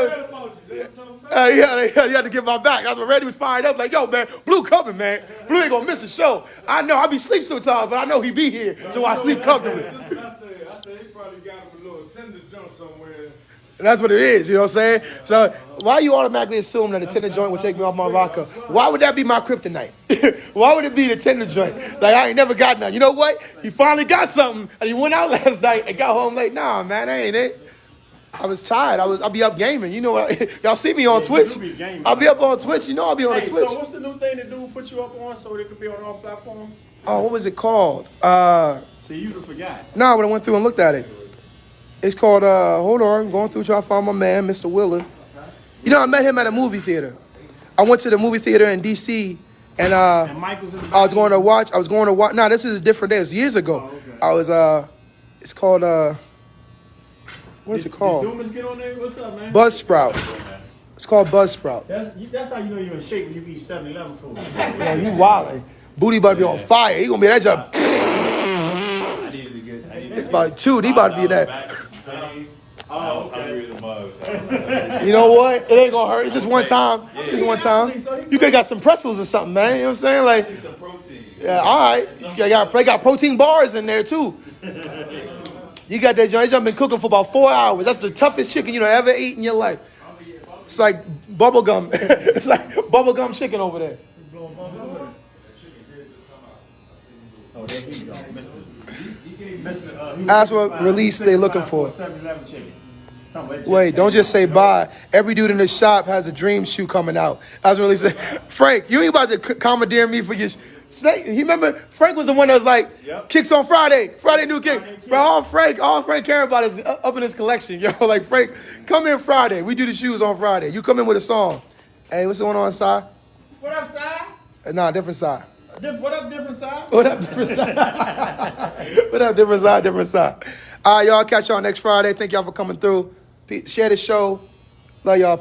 to get my back. That's when Randy was fired up. Like, yo, man, Blue coming, man. Blue ain't going to miss a show. I know. I be sleep sometimes, but I know he be here, so I sleep comfortably. I said he probably got him a little tender joint somewhere. And that's what it is, you know what I'm saying? So why you automatically assume that a tender joint would take me off my rocker? Why would that be my kryptonite? Why would it be the tender joint? Like, I ain't never got none. You know what? He finally got something, and he went out last night and got home late. Nah, man, that ain't it. I was tired. I'll be up gaming. You know what? Y'all see me on Twitch. I'll be up on Twitch. You know I'll be on the Twitch. So what's the new thing to do? Put you up on so it could be on all platforms? Oh, what was it called? See, you forgot. Nah, but I went through and looked at it. It's called, hold on, going through trying to find my man, Mr. Willard. You know, I met him at a movie theater. I went to the movie theater in D.C. and Mike was in the I was going to watch, nah, this is a different day. It was years ago. Oh, okay. I was, it's called, what is it called? Did Dumas get on there? What's up, man? Buzzsprout. It's called Buzzsprout. That's how you know you're in shape when you eat 7-Eleven food. Yeah, you wildin'. Booty about to be on fire. He gonna be that job. It's about 2. He about to be that. Oh, okay. You know what? It ain't gonna hurt. It's just one time. It's just one time. You could've got some pretzels or something, man. You know what I'm saying? Like, yeah, all right. You got protein bars in there too. You got that joint. That joint been cooking for about 4 hours. That's the toughest chicken you ever eat in your life. It's like bubble gum. It's like bubble gum chicken over there. Oh, there you go, Mr. That's what release they looking for. 7-Eleven chicken. Wait, don't just say bye. Every dude in the shop has a dream shoe coming out. That's what release say. Frank, you ain't about to commandeer me for your snake. You remember Frank was the one that was like, kicks on Friday new kick. Bro, all Frank care about is up in his collection, yo. Like, Frank, come in Friday. We do the shoes on Friday. You come in with a song. Hey, what's going on, Si? What up, Si? Nah, different side. What up, different side? What up, different side? What up, different side, different side? All right, y'all, catch y'all next Friday. Thank y'all for coming through. Share the show. Love y'all.